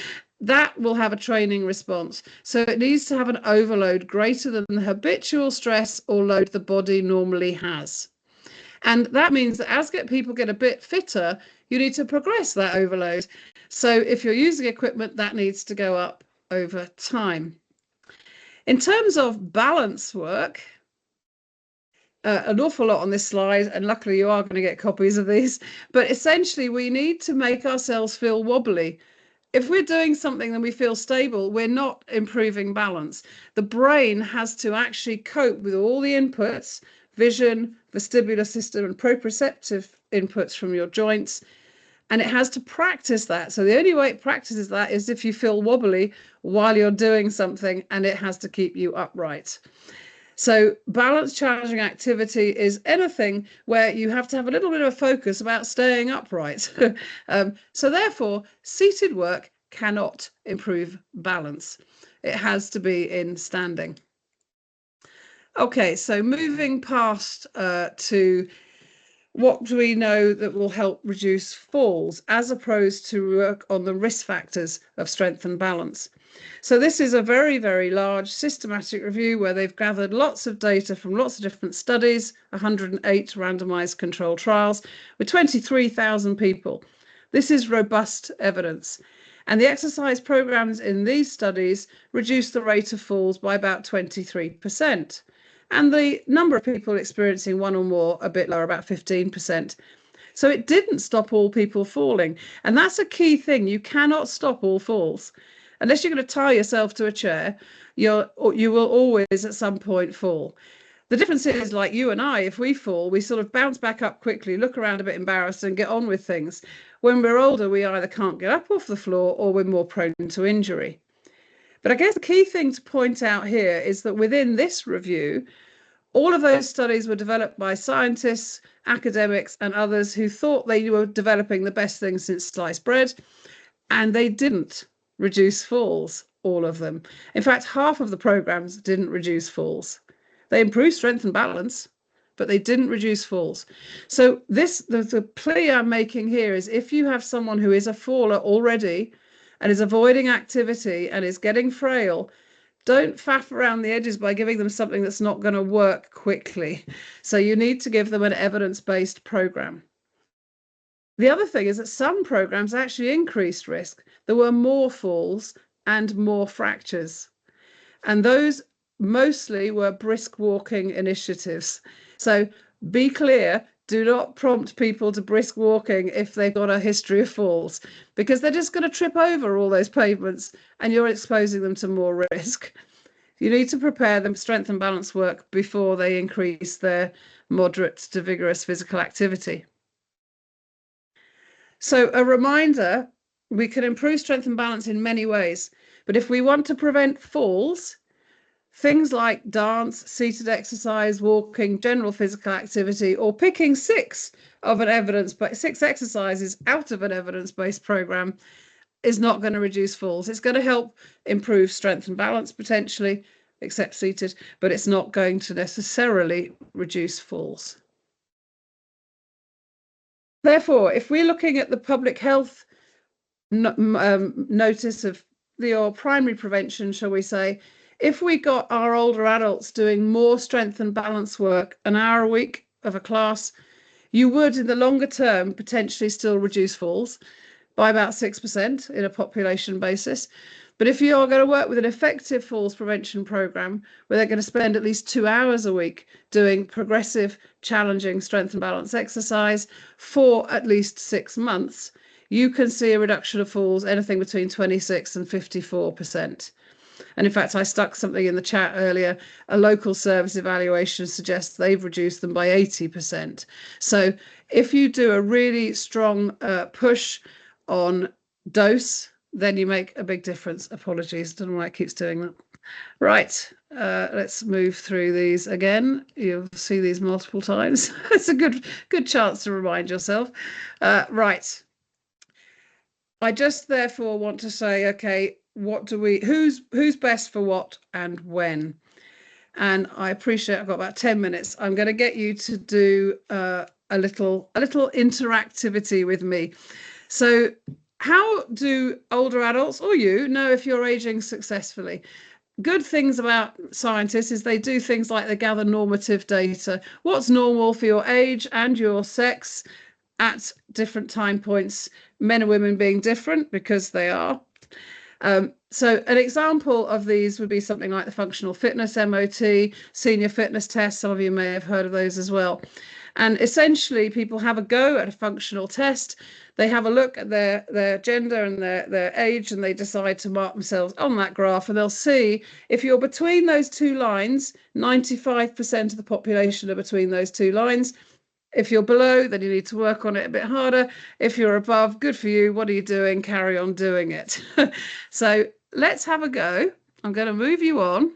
That will have a training response. So it needs to have an overload greater than the habitual stress or load the body normally has. And that means that as people get a bit fitter, you need to progress that overload. So if you're using equipment, that needs to go up over time. In terms of balance work, an awful lot on this slide, and luckily you are going to get copies of these, but essentially we need to make ourselves feel wobbly. If we're doing something and we feel stable, we're not improving balance. The brain has to actually cope with all the inputs, vision, vestibular system, and proprioceptive inputs from your joints, and it has to practice that. So the only way it practices that is if you feel wobbly while you're doing something, and it has to keep you upright. So balance challenging activity is anything where you have to have a little bit of a focus about staying upright. So therefore, seated work cannot improve balance. It has to be in standing. Okay, so moving past to what do we know that will help reduce falls as opposed to work on the risk factors of strength and balance. So this is a very, very large systematic review where they've gathered lots of data from lots of different studies, 108 randomized controlled trials with 23,000 people. This is robust evidence. And the exercise programs in these studies reduced the rate of falls by about 23%. And the number of people experiencing one or more a bit lower, about 15%. So it didn't stop all people falling. And that's a key thing. You cannot stop all falls. Unless you're going to tie yourself to a chair, you will always at some point fall. The difference is, like you and I, if we fall, we sort of bounce back up quickly, look around a bit embarrassed and get on with things. When we're older, we either can't get up off the floor or we're more prone to injury. But I guess the key thing to point out here is that within this review, all of those studies were developed by scientists, academics, and others who thought they were developing the best thing since sliced bread, and they didn't reduce falls, all of them. In fact, half of the programs didn't reduce falls. They improved strength and balance, but they didn't reduce falls. So the plea I'm making here is if you have someone who is a faller already and is avoiding activity and is getting frail, don't faff around the edges by giving them something that's not going to work quickly. So you need to give them an evidence-based program. The other thing is that some programs actually increased risk. There were more falls and more fractures. And those mostly were brisk walking initiatives. So be clear, do not prompt people to brisk walking if they've got a history of falls, because they're just going to trip over all those pavements and you're exposing them to more risk. You need to prepare them for strength and balance work before they increase their moderate to vigorous physical activity. So a reminder, we can improve strength and balance in many ways, but if we want to prevent falls, things like dance, seated exercise, walking, general physical activity, or picking six exercises out of an evidence-based program is not going to reduce falls. It's going to help improve strength and balance potentially, except seated, but it's not going to necessarily reduce falls. Therefore, if we're looking at the public health notice of your primary prevention, shall we say, if we got our older adults doing more strength and balance work an hour a week of a class, you would in the longer term potentially still reduce falls by about 6% in a population basis. But if you are going to work with an effective falls prevention program where they're going to spend at least 2 hours a week doing progressive, challenging strength and balance exercise for at least 6 months, you can see a reduction of falls anything between 26 and 54%. And in fact, I stuck something in the chat earlier. A local service evaluation suggests they've reduced them by 80%. So if you do a really strong push on dose, then you make a big difference. Apologies, don't know why it keeps doing that. Right, let's move through these again. You'll see these multiple times. It's a good chance to remind yourself. Right. I just therefore want to say, okay, who's best for what and when? And I appreciate I've got about 10 minutes. I'm going to get you to do a little interactivity with me. So how do older adults or you know if you're aging successfully? Good things about scientists is they do things like they gather normative data. What's normal for your age and your sex at different time points, men and women being different because they are. So an example of these would be something like the functional fitness MOT, senior fitness test. Some of you may have heard of those as well. And essentially, people have a go at a functional test. They have a look at their gender and their age, and they decide to mark themselves on that graph. And they'll see if you're between those two lines, 95% of the population are between those two lines. If you're below, then you need to work on it a bit harder. If you're above, good for you. What are you doing? Carry on doing it. So let's have a go. I'm going to move you on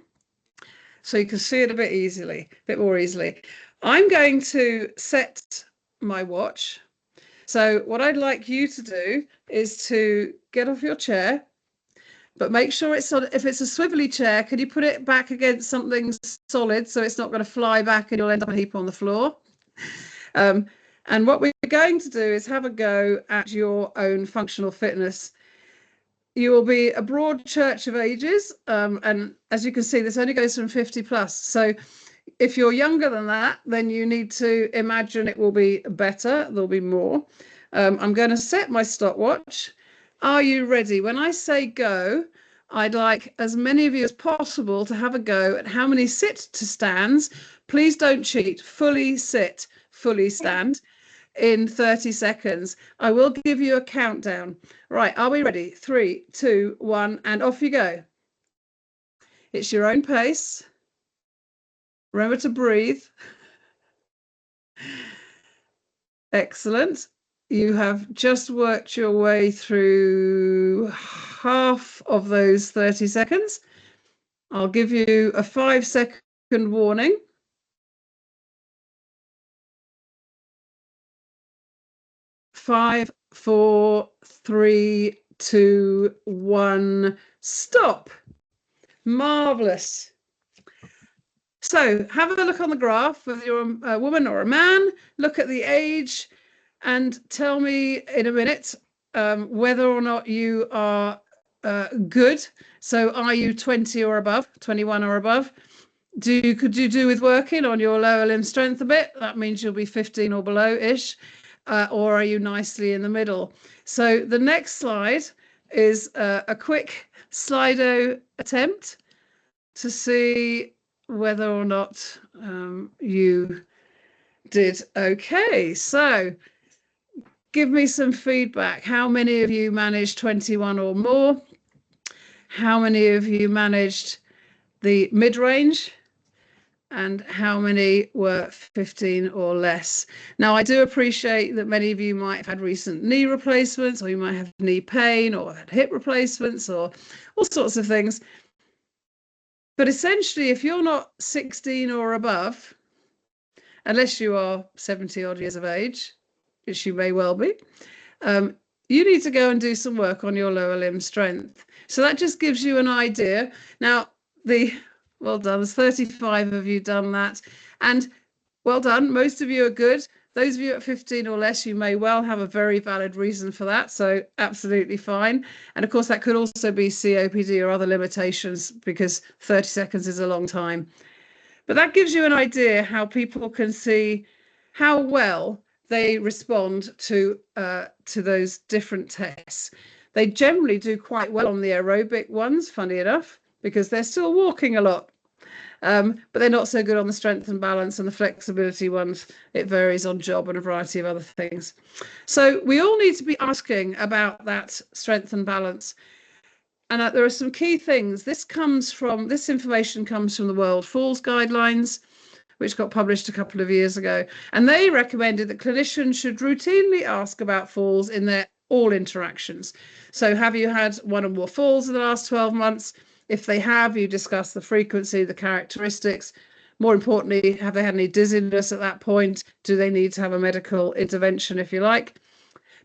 so you can see it a bit more easily. I'm going to set my watch. So what I'd like you to do is to get off your chair, but make sure it's not, if it's a swivelly chair, can you put it back against something solid so it's not going to fly back and you'll end up in a heap on the floor? And what we're going to do is have a go at your own functional fitness. You will be a broad church of ages, and as you can see, this only goes from 50 plus. So if you're younger than that, then you need to imagine it will be better. There'll be more. I'm going to set my stopwatch. Are you ready? When I say go, I'd like as many of you as possible to have a go at how many sit to stands. Please don't cheat. Fully sit, fully stand in 30 seconds. I will give you a countdown. Right, are we ready? 3, 2, 1, and off you go. It's your own pace. Remember to breathe. Excellent. You have just worked your way through half of those 30 seconds. I'll give you a 5-second warning. 5, 4, 3, 2, 1, stop. Marvelous. So have a look on the graph, whether you're a woman or a man, look at the age and tell me in a minute whether or not you are good. So are you 20 or above, 21 or above? Could you do with working on your lower limb strength a bit? That means you'll be 15 or below-ish. Or are you nicely in the middle? So the next slide is a quick Slido attempt to see whether or not you did okay. So give me some feedback. How many of you managed 21 or more? How many of you managed the mid-range? And how many were 15 or less? Now, I do appreciate that many of you might have had recent knee replacements, or you might have knee pain, or had hip replacements, or all sorts of things. But essentially, if you're not 16 or above, unless you are 70 odd years of age, which you may well be, you need to go and do some work on your lower limb strength. So that just gives you an idea. Now, well done, there's 35 of you done that. And well done, most of you are good. Those of you at 15 or less, you may well have a very valid reason for that. So absolutely fine. And of course, that could also be COPD or other limitations, because 30 seconds is a long time. But that gives you an idea how people can see how well they respond to those different tests. They generally do quite well on the aerobic ones, funny enough, because they're still walking a lot. But they're not so good on the strength and balance and the flexibility ones. It varies on job and a variety of other things. So we all need to be asking about that strength and balance. And there are some key things. This information comes from the World Falls Guidelines, which got published a couple of years ago. And they recommended that clinicians should routinely ask about falls in their all interactions. So have you had one or more falls in the last 12 months? If they have, you discuss the frequency, the characteristics. More importantly, have they had any dizziness at that point? Do they need to have a medical intervention, if you like?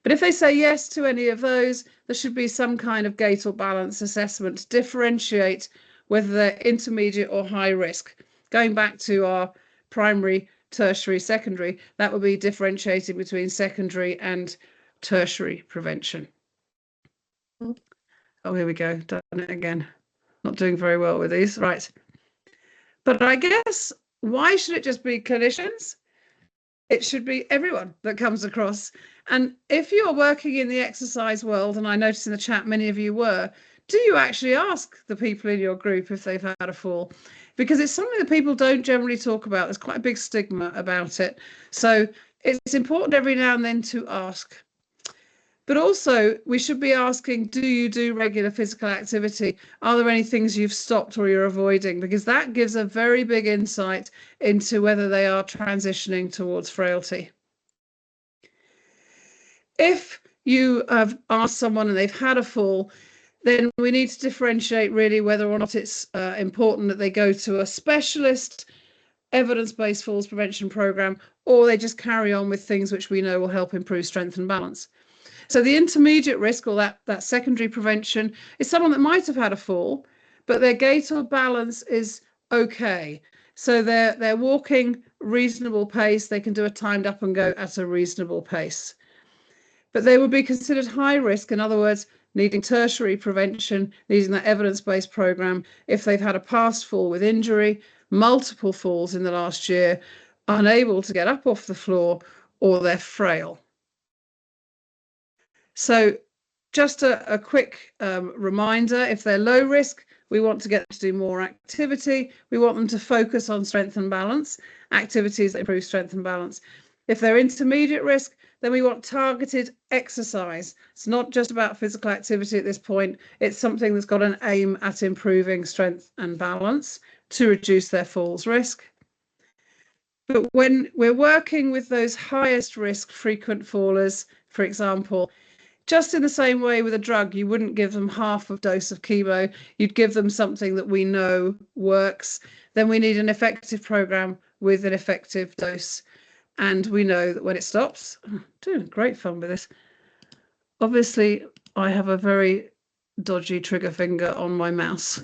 But if they say yes to any of those, there should be some kind of gait or balance assessment to differentiate whether they're intermediate or high risk. Going back to our primary, tertiary, secondary, that would be differentiating between secondary and tertiary prevention. Oh, here we go, done it again. Not doing very well with these, right? But I guess, why should it just be clinicians? It should be everyone that comes across. And if you're working in the exercise world, and I noticed in the chat many of you were, do you actually ask the people in your group if they've had a fall? Because it's something that people don't generally talk about. There's quite a big stigma about it. So it's important every now and then to ask. But also, we should be asking, do you do regular physical activity? Are there any things you've stopped or you're avoiding? Because that gives a very big insight into whether they are transitioning towards frailty. If you have asked someone and they've had a fall, then we need to differentiate really whether or not it's important that they go to a specialist evidence-based falls prevention program, or they just carry on with things which we know will help improve strength and balance. So the intermediate risk, or that secondary prevention, is someone that might have had a fall, but their gait or balance is okay. So they're walking reasonable pace. They can do a timed up and go at a reasonable pace. But they would be considered high risk, in other words, needing tertiary prevention, needing that evidence-based program if they've had a past fall with injury, multiple falls in the last year, unable to get up off the floor, or they're frail. So just a quick reminder, if they're low risk, we want to get them to do more activity. We want them to focus on strength and balance, activities that improve strength and balance. If they're intermediate risk, then we want targeted exercise. It's not just about physical activity at this point. It's something that's got an aim at improving strength and balance to reduce their falls risk. But when we're working with those highest risk frequent fallers, for example, just in the same way with a drug, you wouldn't give them half a dose of chemo. You'd give them something that we know works. Then we need an effective program with an effective dose. And we know that when it stops, doing great fun with this. Obviously, I have a very dodgy trigger finger on my mouse.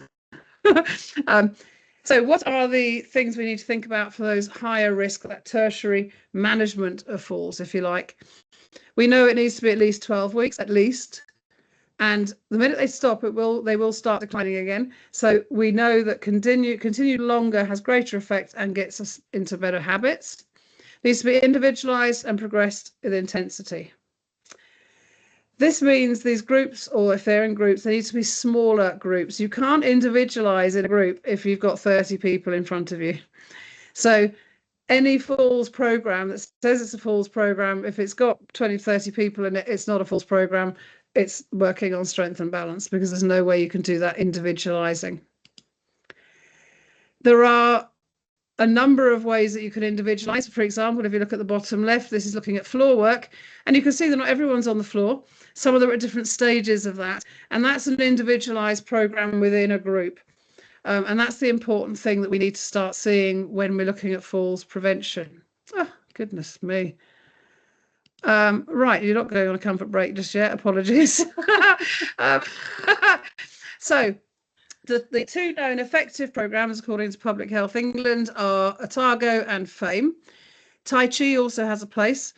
So what are the things we need to think about for those higher risk, that tertiary management of falls, if you like? We know it needs to be at least 12 weeks, at least. And the minute they stop, they will start declining again. So we know that continued longer has greater effect and gets us into better habits. It needs to be individualized and progressed with intensity. This means these groups, or if they're in groups, they need to be smaller groups. You can't individualize in a group if you've got 30 people in front of you. So any falls program that says it's a falls program, if it's got 20, 30 people in it, it's not a falls program. It's working on strength and balance, because there's no way you can do that individualizing. There are a number of ways that you can individualize. For example, if you look at the bottom left, this is looking at floor work, and you can see that not everyone's on the floor. Some of them are at different stages of that, and that's an individualized program within a group. And that's the important thing that we need to start seeing when we're looking at falls prevention. Oh, goodness me. Right, you're not going on a comfort break just yet. Apologies. So the two known effective programs, according to Public Health England, are Otago and FAME. Tai Chi also has a place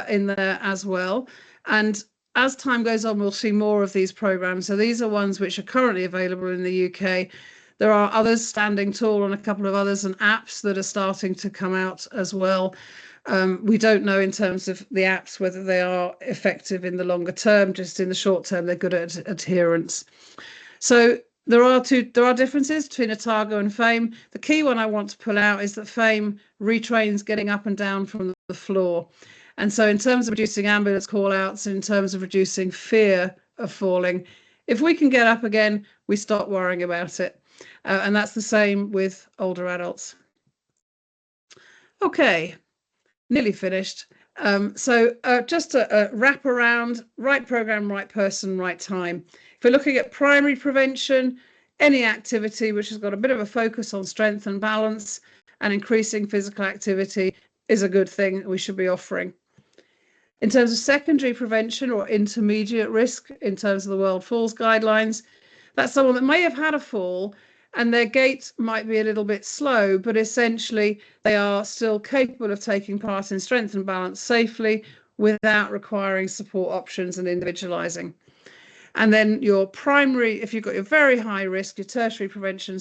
in there as well. And as time goes on, we'll see more of these programs. So these are ones which are currently available in the UK. There are others, Standing Tall and a couple of others, and apps that are starting to come out as well. We don't know in terms of the apps whether they are effective in the longer term. Just in the short term, they're good at adherence. So there are differences between Otago and FAME. The key one I want to pull out is that FAME retrains getting up and down from the floor. And so in terms of reducing ambulance call-outs, in terms of reducing fear of falling, if we can get up again, we stop worrying about it. And that's the same with older adults. Okay, nearly finished. So just a wrap around, right program, right person, right time. If we're looking at primary prevention, any activity which has got a bit of a focus on strength and balance and increasing physical activity is a good thing we should be offering. In terms of secondary prevention or intermediate risk, in terms of the World Falls Guidelines, that's someone that may have had a fall and their gait might be a little bit slow, but essentially they are still capable of taking part in strength and balance safely without requiring support options and individualizing. And then your primary, if you've got your very high risk, your tertiary prevention,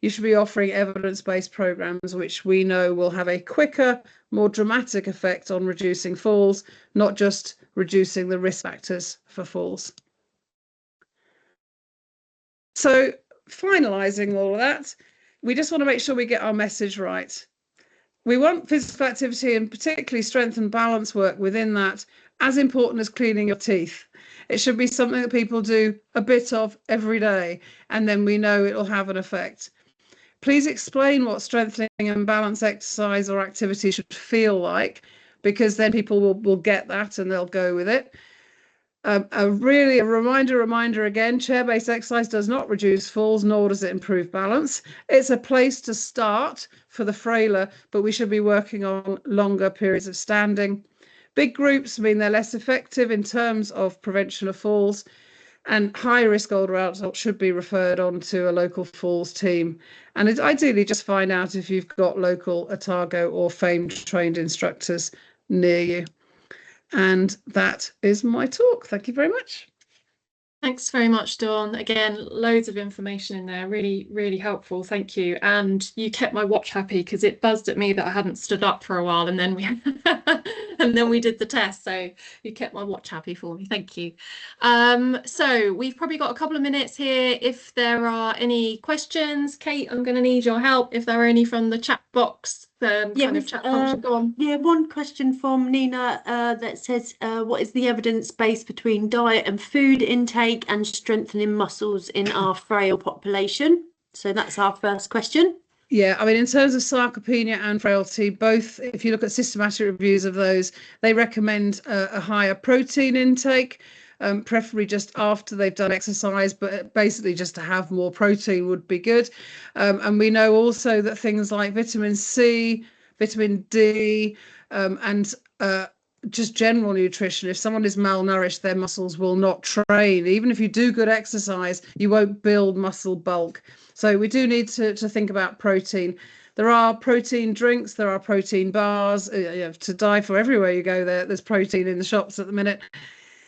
you should be offering evidence-based programs, which we know will have a quicker, more dramatic effect on reducing falls, not just reducing the risk factors for falls. So finalising all of that, we just want to make sure we get our message right. We want physical activity and particularly strength and balance work within that as important as cleaning your teeth. It should be something that people do a bit of every day, and then we know it will have an effect. Please explain what strengthening and balance exercise or activity should feel like, because then people will get that and they'll go with it. A reminder again, chair-based exercise does not reduce falls, nor does it improve balance. It's a place to start for the frailer, but we should be working on longer periods of standing. Big groups mean they're less effective in terms of prevention of falls, and high-risk older adults should be referred on to a local falls team. And it's ideally just find out if you've got local Otago or FAME trained instructors near you. And that is my talk. Thank you very much. Thanks very much, Dawn. Again, loads of information in there. Really, really helpful. Thank you. And you kept my watch happy because it buzzed at me that I hadn't stood up for a while, and then we did the test. So you kept my watch happy for me. Thank you. So we've probably got a couple of minutes here. If there are any questions, Kate, I'm going to need your help. If there are any from the chat box, chat function. Go on. Yeah, one question from Nina that says, what is the evidence base between diet and food intake and strengthening muscles in our frail population? So that's our first question. Yeah, I mean, in terms of sarcopenia and frailty, both, if you look at systematic reviews of those, they recommend a higher protein intake, preferably just after they've done exercise, but basically just to have more protein would be good. And we know also that things like vitamin C, vitamin D, and just general nutrition, if someone is malnourished, their muscles will not train. Even if you do good exercise, you won't build muscle bulk. So we do need to think about protein. There are protein drinks, there are protein bars, to die for everywhere you go there's protein in the shops at the minute.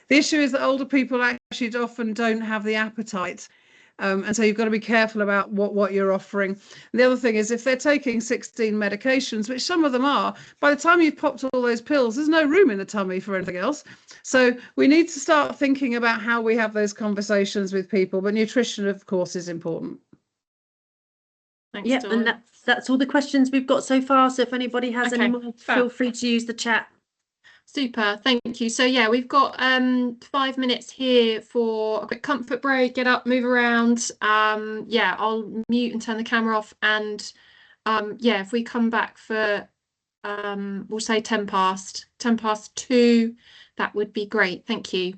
The issue is that older people actually often don't have the appetite. And so you've got to be careful about what you're offering. And the other thing is, if they're taking 16 medications, which some of them are, by the time you've popped all those pills, there's no room in the tummy for anything else. So we need to start thinking about how we have those conversations with people. But nutrition, of course, is important. Thanks, Yeah, Dawn. and that's all the questions we've got so far. So if anybody has any more, feel free to use the chat. Super, thank you. So yeah, we've got 5 minutes here for a quick comfort break, get up, move around. Yeah, I'll mute and turn the camera off, and yeah, if we come back for we'll say 10 past 2, that would be great. Thank you.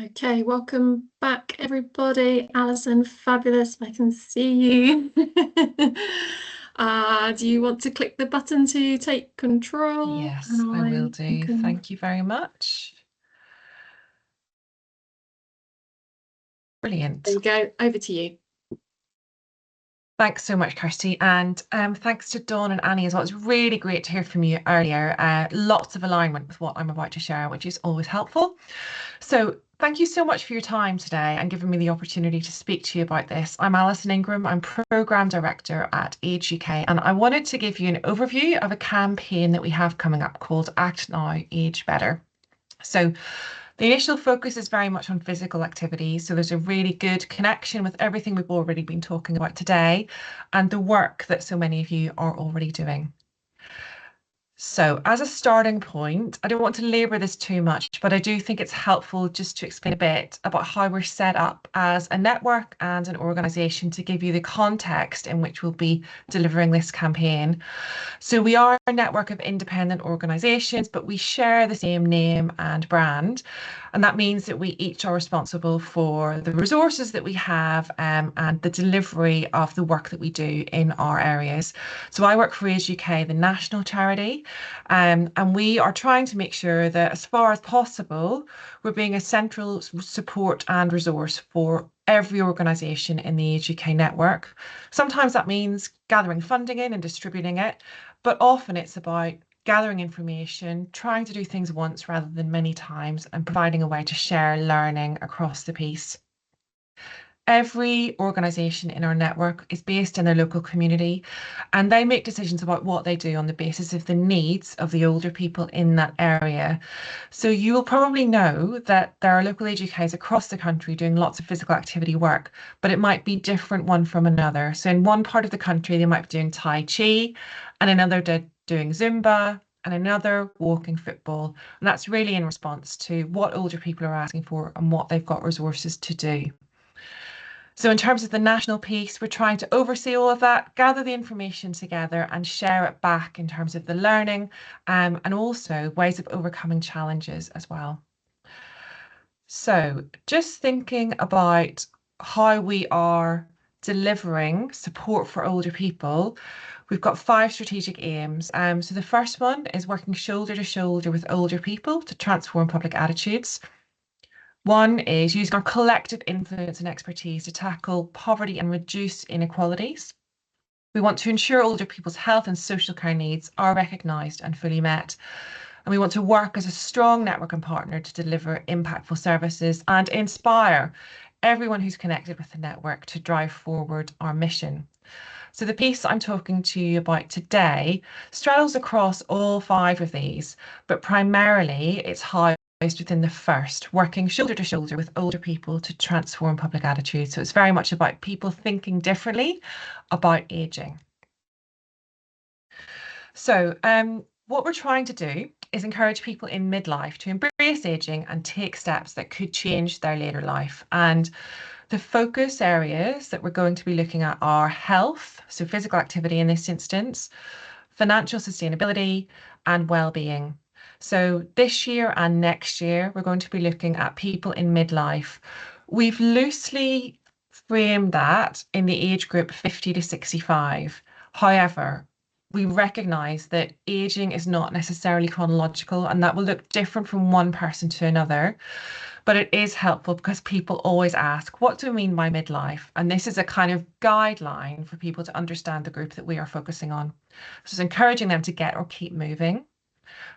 Okay, welcome back, everybody. Alison, fabulous. I can see you. Do you want to click the button to take control? Yes, And I will do. can- Thank you very much. Brilliant. There you go. Over to you. Thanks so much, Kirsty. And thanks to Dawn and Annie as well. It's really great to hear from you earlier. Lots of alignment with what I'm about to share, which is always helpful. So thank you so much for your time today and giving me the opportunity to speak to you about this. I'm Alison Ingram. I'm Programme Director at Age UK, and I wanted to give you an overview of a campaign that we have coming up called Act Now, Age Better. So the initial focus is very much on physical activity. So there's a really good connection with everything we've already been talking about today and the work that so many of you are already doing. So as a starting point, I don't want to labour this too much, but I do think it's helpful just to explain a bit about how we're set up as a network and an organisation to give you the context in which we'll be delivering this campaign. So we are a network of independent organisations, but we share the same name and brand. And that means that we each are responsible for the resources that we have and the delivery of the work that we do in our areas. So I work for Age UK, the national charity, and we are trying to make sure that as far as possible, we're being a central support and resource for every organisation in the Age UK network. Sometimes that means gathering funding in and distributing it, but often it's about gathering information, trying to do things once rather than many times, and providing a way to share learning across the piece. Every organisation in our network is based in their local community, and they make decisions about what they do on the basis of the needs of the older people in that area. So you will probably know that there are local Age UKs across the country doing lots of physical activity work, but it might be different one from another. So in one part of the country, they might be doing Tai Chi, and another doing Zumba, and another walking football. And that's really in response to what older people are asking for and what they've got resources to do. So in terms of the national piece, we're trying to oversee all of that, gather the information together and share it back in terms of the learning and also ways of overcoming challenges as well. So just thinking about how we are delivering support for older people, we've got 5 strategic aims. So the first one is working shoulder to shoulder with older people to transform public attitudes. One is using our collective influence and expertise to tackle poverty and reduce inequalities. We want to ensure older people's health and social care needs are recognised and fully met. And we want to work as a strong network and partner to deliver impactful services and inspire everyone who's connected with the network to drive forward our mission. So the piece I'm talking to you about today straddles across all 5 of these, but primarily it's how within the first, working shoulder to shoulder with older people to transform public attitudes. So it's very much about people thinking differently about ageing. So what we're trying to do is encourage people in midlife to embrace ageing and take steps that could change their later life. And the focus areas that we're going to be looking at are health, so physical activity in this instance, financial sustainability, and well-being. So this year and next year, we're going to be looking at people in midlife. We've loosely framed that in the age group 50 to 65. However, we recognise that ageing is not necessarily chronological, and that will look different from one person to another. But it is helpful because people always ask, what do we mean by midlife? And this is a kind of guideline for people to understand the group that we are focusing on. So it's encouraging them to get or keep moving.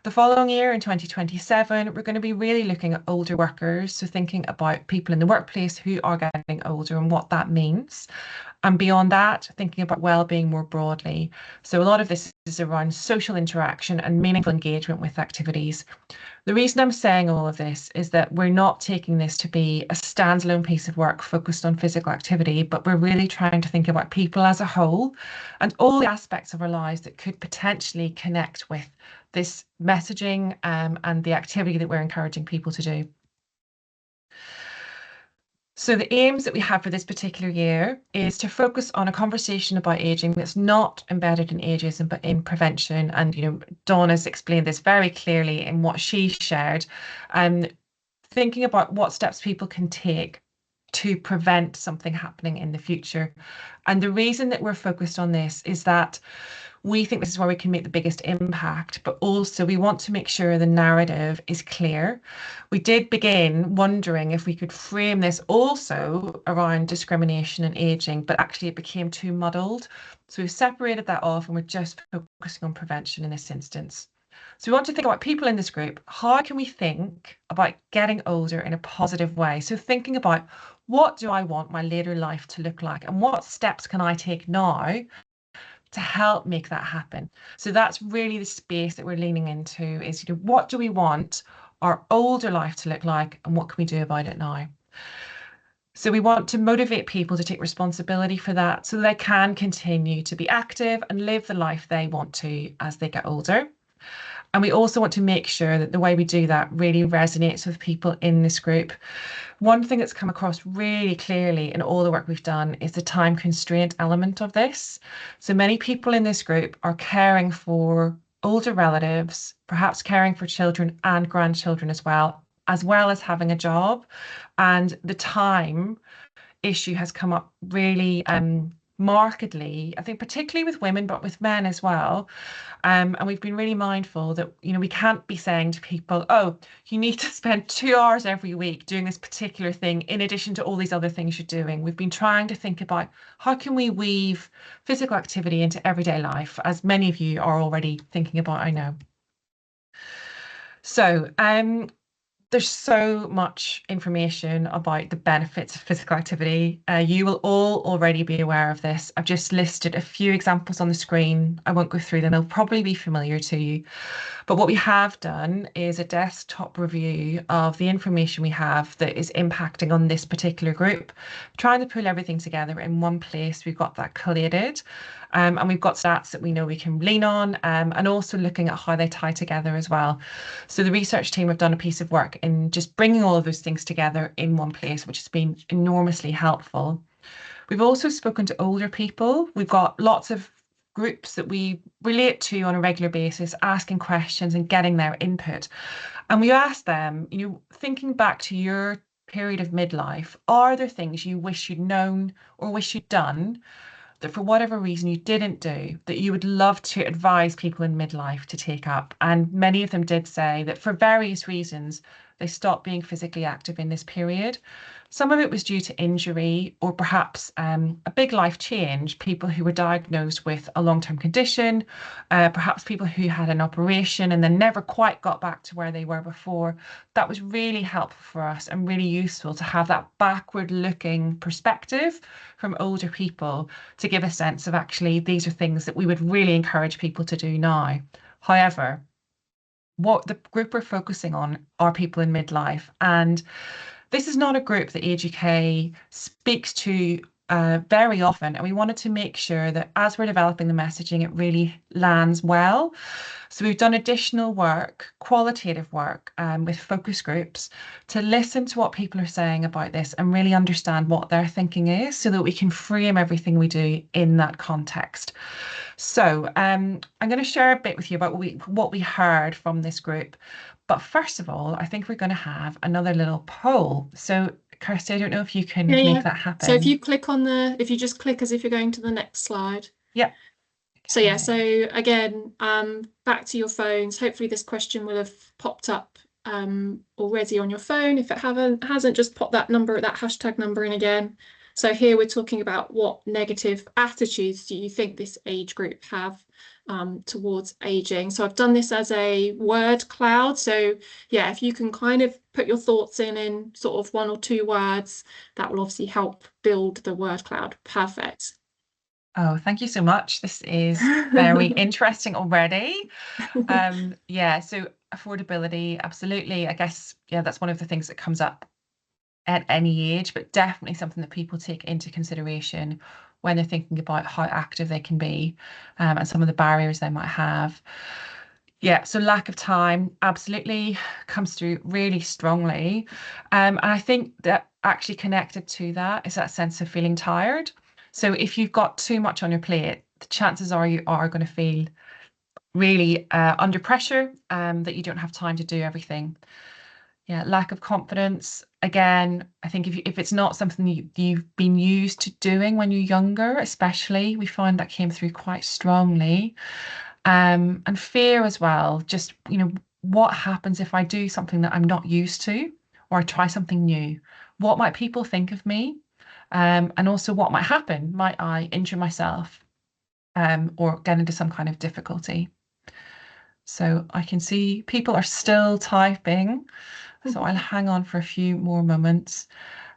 The following year, in 2027, we're going to be really looking at older workers, so thinking about people in the workplace who are getting older and what that means. And beyond that, thinking about well-being more broadly. So a lot of this is around social interaction and meaningful engagement with activities. The reason I'm saying all of this is that we're not taking this to be a standalone piece of work focused on physical activity, but we're really trying to think about people as a whole and all the aspects of our lives that could potentially connect with this messaging and the activity that we're encouraging people to do. So the aims that we have for this particular year is to focus on a conversation about ageing that's not embedded in ageism, but in prevention. And, Dawn has explained this very clearly in what she shared. thinking about what steps people can take to prevent something happening in the future. And the reason that we're focused on this is that we think this is where we can make the biggest impact, but also we want to make sure the narrative is clear. We did begin wondering if we could frame this also around discrimination and ageing, but actually it became too muddled. So we've separated that off and we're just focusing on prevention in this instance. So we want to think about people in this group. How can we think about getting older in a positive way? So thinking about, what do I want my later life to look like, and what steps can I take now to help make that happen? So that's really the space that we're leaning into, is, what do we want our older life to look like, and what can we do about it now? So we want to motivate people to take responsibility for that so they can continue to be active and live the life they want to as they get older. And we also want to make sure that the way we do that really resonates with people in this group. One thing that's come across really clearly in all the work we've done is the time constraint element of this. So many people in this group are caring for older relatives, perhaps caring for children and grandchildren as well as having a job. And the time issue has come up really markedly, I think, particularly with women, but with men as well. And we've been really mindful that, we can't be saying to people, oh, you need to spend 2 hours every week doing this particular thing in addition to all these other things you're doing. We've been trying to think about, how can we weave physical activity into everyday life, as many of you are already thinking about, I know. So there's so much information about the benefits of physical activity. You will all already be aware of this. I've just listed a few examples on the screen. I won't go through them. They'll probably be familiar to you. But what we have done is a desktop review of the information we have that is impacting on this particular group, trying to pull everything together in one place. We've got that collated. And we've got stats that we know we can lean on, and also looking at how they tie together as well. So the research team have done a piece of work in just bringing all of those things together in one place, which has been enormously helpful. We've also spoken to older people. We've got lots of groups that we relate to on a regular basis, asking questions and getting their input. And we asked them, thinking back to your period of midlife, are there things you wish you'd known or wish you'd done that for whatever reason you didn't do, that you would love to advise people in midlife to take up? And many of them did say that for various reasons, they stopped being physically active in this period. Some of it was due to injury, or perhaps a big life change, people who were diagnosed with a long-term condition, perhaps people who had an operation and then never quite got back to where they were before. That was really helpful for us and really useful to have that backward-looking perspective from older people to give a sense of, actually, these are things that we would really encourage people to do now. However, what the group we're focusing on are people in midlife, and this is not a group that Age UK speaks to very often, and we wanted to make sure that as we're developing the messaging, it really lands well. So we've done additional work, qualitative work, with focus groups to listen to what people are saying about this and really understand what their thinking is, so that we can frame everything we do in that context. So I'm going to share a bit with you about what we heard from this group. But first of all, I think we're going to have another little poll. So Kirsty, I don't know if you can make that happen. So if you just click as if you're going to the next slide. Yeah. So yeah, so again, back to your phones. Hopefully this question will have popped up already on your phone. If it hasn't, just pop that hashtag number in again. So here we're talking about, what negative attitudes do you think this age group have towards aging? So I've done this as a word cloud. So yeah, if you can kind of put your thoughts in sort of 1 or 2 words, that will obviously help build the word cloud. Perfect. Oh, thank you so much. This is very interesting already. Yeah, so affordability, absolutely. I guess, yeah, that's one of the things that comes up at any age, but definitely something that people take into consideration when they're thinking about how active they can be, and some of the barriers they might have. Yeah, so lack of time absolutely comes through really strongly. And I think that actually connected to that is that sense of feeling tired. So if you've got too much on your plate, the chances are you are going to feel really under pressure, that you don't have time to do everything. Yeah, lack of confidence. Again, I think if it's not something you've been used to doing when you're younger, especially, we find that came through quite strongly. And fear as well. Just, what happens if I do something that I'm not used to, or I try something new? What might people think of me? And also what might happen? Might I injure myself, or get into some kind of difficulty? So I can see people are still typing. So I'll hang on for a few more moments.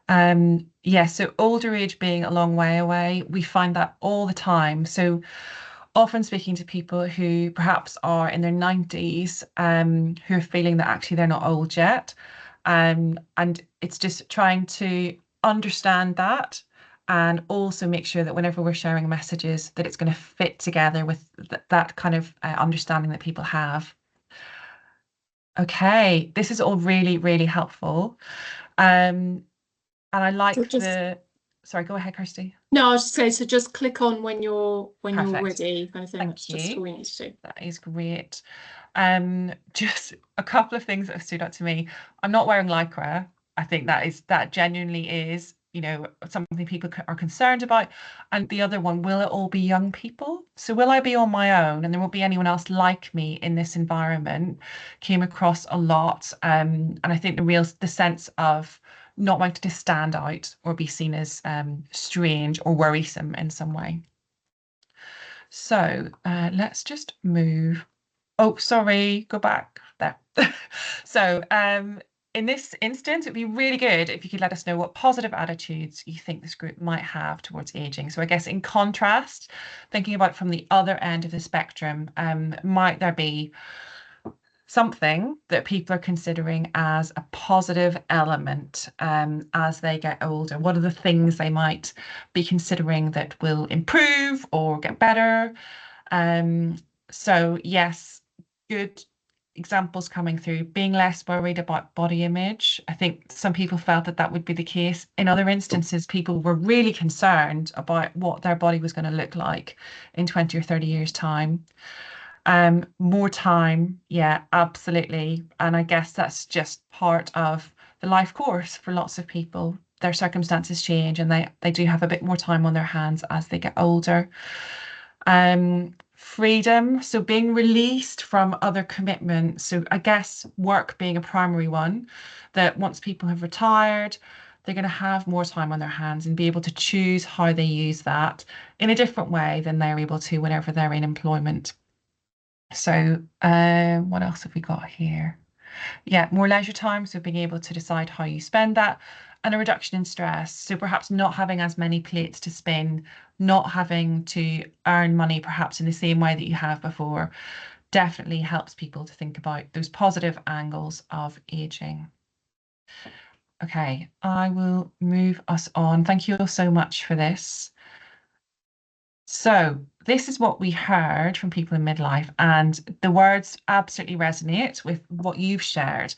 Yeah, so older age being a long way away, we find that all the time. So often speaking to people who perhaps are in their 90s, who are feeling that actually they're not old yet. And it's just trying to understand that, and also make sure that whenever we're sharing messages, that it's going to fit together with that kind of understanding that people have. Okay, this is all really, really helpful. And I like sorry, go ahead, Kirsty. No, I was just saying, so just click on when you're Perfect. ready, kind of thing. Thank That's just you. all we need to do. That is great. Just a couple of things that have stood out to me. I'm not wearing Lycra. I think that genuinely is, something people are concerned about. And the other one, will it all be young people? So will I be on my own and there won't be anyone else like me in this environment? Came across a lot. And I think the sense of not wanting to stand out or be seen as strange or worrisome in some way. So let's just move. Oh, sorry, go back there. So in this instance, it'd be really good if you could let us know what positive attitudes you think this group might have towards aging. So I guess in contrast, thinking about from the other end of the spectrum, might there be something that people are considering as a positive element as they get older? What are the things they might be considering that will improve or get better? So yes, good examples coming through. Being less worried about body image. I think some people felt that would be the case. In other instances, people were really concerned about what their body was going to look like in 20 or 30 years' time. More time, yeah, absolutely. And I guess that's just part of the life course for lots of people. Their circumstances change and they do have a bit more time on their hands as they get older. Freedom, so being released from other commitments. So I guess work being a primary one, that once people have retired, they're going to have more time on their hands and be able to choose how they use that in a different way than they're able to whenever they're in employment. So what else have we got here? Yeah, more leisure time, so being able to decide how you spend that, and a reduction in stress. So perhaps not having as many plates to spin, not having to earn money perhaps in the same way that you have before, definitely helps people to think about those positive angles of aging. Okay, I will move us on. Thank you all so much for this. So this is what we heard from people in midlife, and the words absolutely resonate with what you've shared.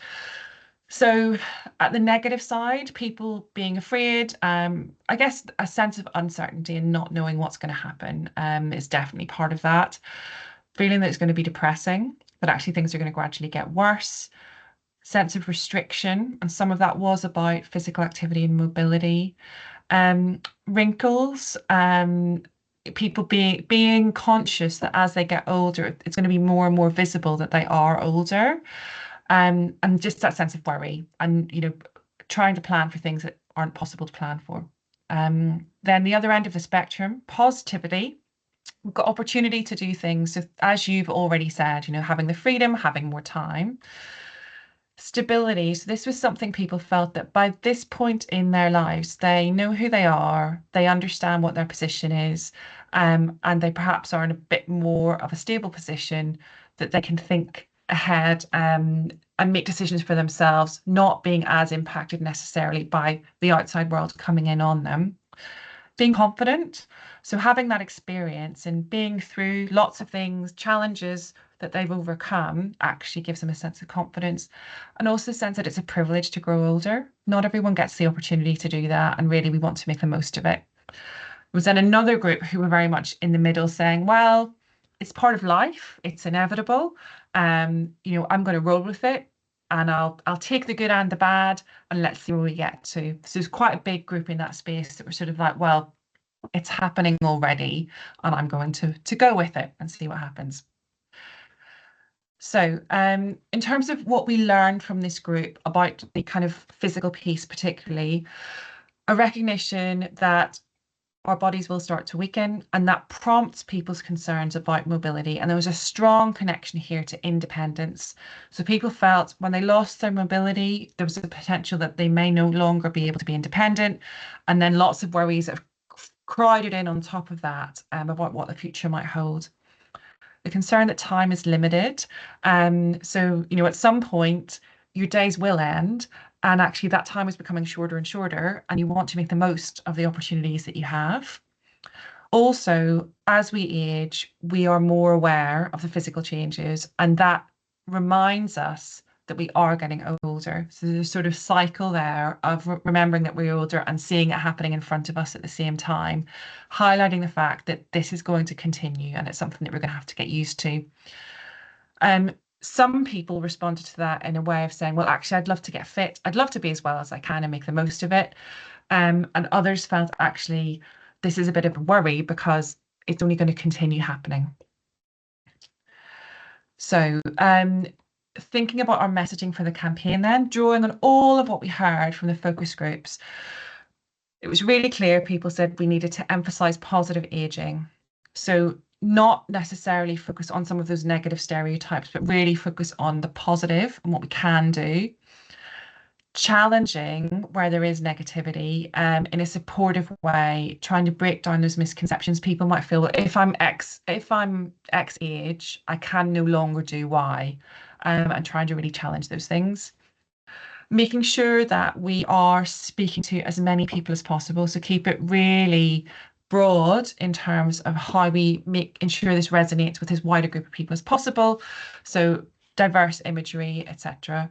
So at the negative side, people being afraid, I guess a sense of uncertainty and not knowing what's going to happen is definitely part of that. Feeling that it's going to be depressing, that actually things are going to gradually get worse. Sense of restriction, and some of that was about physical activity and mobility. Wrinkles, people being conscious that as they get older, it's going to be more and more visible that they are older. And just that sense of worry and, trying to plan for things that aren't possible to plan for. Then the other end of the spectrum, positivity, we've got opportunity to do things. So as you've already said, having the freedom, having more time. Stability. So this was something people felt that by this point in their lives, they know who they are, they understand what their position is, and they perhaps are in a bit more of a stable position that they can think ahead and make decisions for themselves, not being as impacted necessarily by the outside world coming in on them. Being confident, so having that experience and being through lots of things, challenges that they've overcome, actually gives them a sense of confidence, and also a sense that it's a privilege to grow older. Not everyone gets the opportunity to do that, and really we want to make the most of it. There was then another group who were very much in the middle, saying, well, it's part of life, it's inevitable. I'm going to roll with it. and I'll take the good and the bad, and let's see where we get to. So there's quite a big group in that space that were sort of like, well, it's happening already, and I'm going to go with it and see what happens. So in terms of what we learned from this group about the kind of physical piece, particularly, a recognition that our bodies will start to weaken, and that prompts people's concerns about mobility. And there was a strong connection here to independence. So people felt when they lost their mobility, there was a potential that they may no longer be able to be independent. And then lots of worries have crowded in on top of that about what the future might hold. The concern that time is limited. So, you know, at some point, your days will end, and actually that time is becoming shorter and shorter, and you want to make the most of the opportunities that you have. Also, as we age, we are more aware of the physical changes, and that reminds us that we are getting older. So there's a sort of cycle there of remembering that we're older and seeing it happening in front of us at the same time, highlighting the fact that this is going to continue and it's something that we're going to have to get used to. Some people responded to that in a way of saying, well, actually, I'd love to get fit. I'd love to be as well as I can and make the most of it. And others felt actually this is a bit of a worry because it's only going to continue happening. So thinking about our messaging for the campaign then, drawing on all of what we heard from the focus groups, it was really clear people said we needed to emphasize positive aging. So not necessarily focus on some of those negative stereotypes, but really focus on the positive and what we can do. Challenging where there is negativity in a supportive way, trying to break down those misconceptions. People might feel, well, if I'm X age, I can no longer do Y, and trying to really challenge those things. Making sure that we are speaking to as many people as possible. So keep it really broad in terms of how we ensure this resonates with as wide a group of people as possible. So diverse imagery, etc.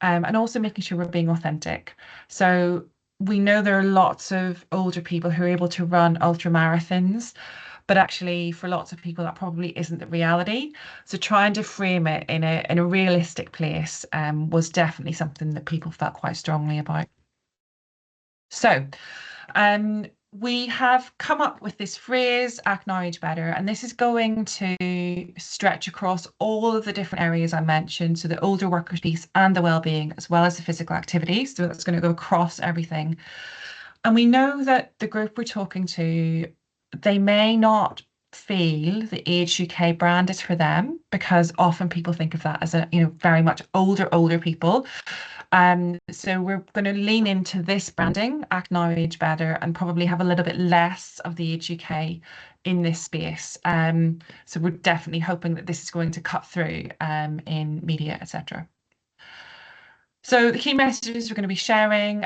And also making sure we're being authentic. So we know there are lots of older people who are able to run ultra marathons, but actually for lots of people that probably isn't the reality. So trying to frame it in a realistic place was definitely something that people felt quite strongly about. So we have come up with this phrase, act now, age better, and this is going to stretch across all of the different areas I mentioned, so the older workers piece and the well-being, as well as the physical activities. So that's going to go across everything. And we know that the group we're talking to, they may not feel the Age UK brand is for them, because often people think of that as a, very much older people. So we're going to lean into this branding, Act Now, Age Better, and probably have a little bit less of the Age UK in this space. So we're definitely hoping that this is going to cut through in media, etc. So the key messages we're going to be sharing,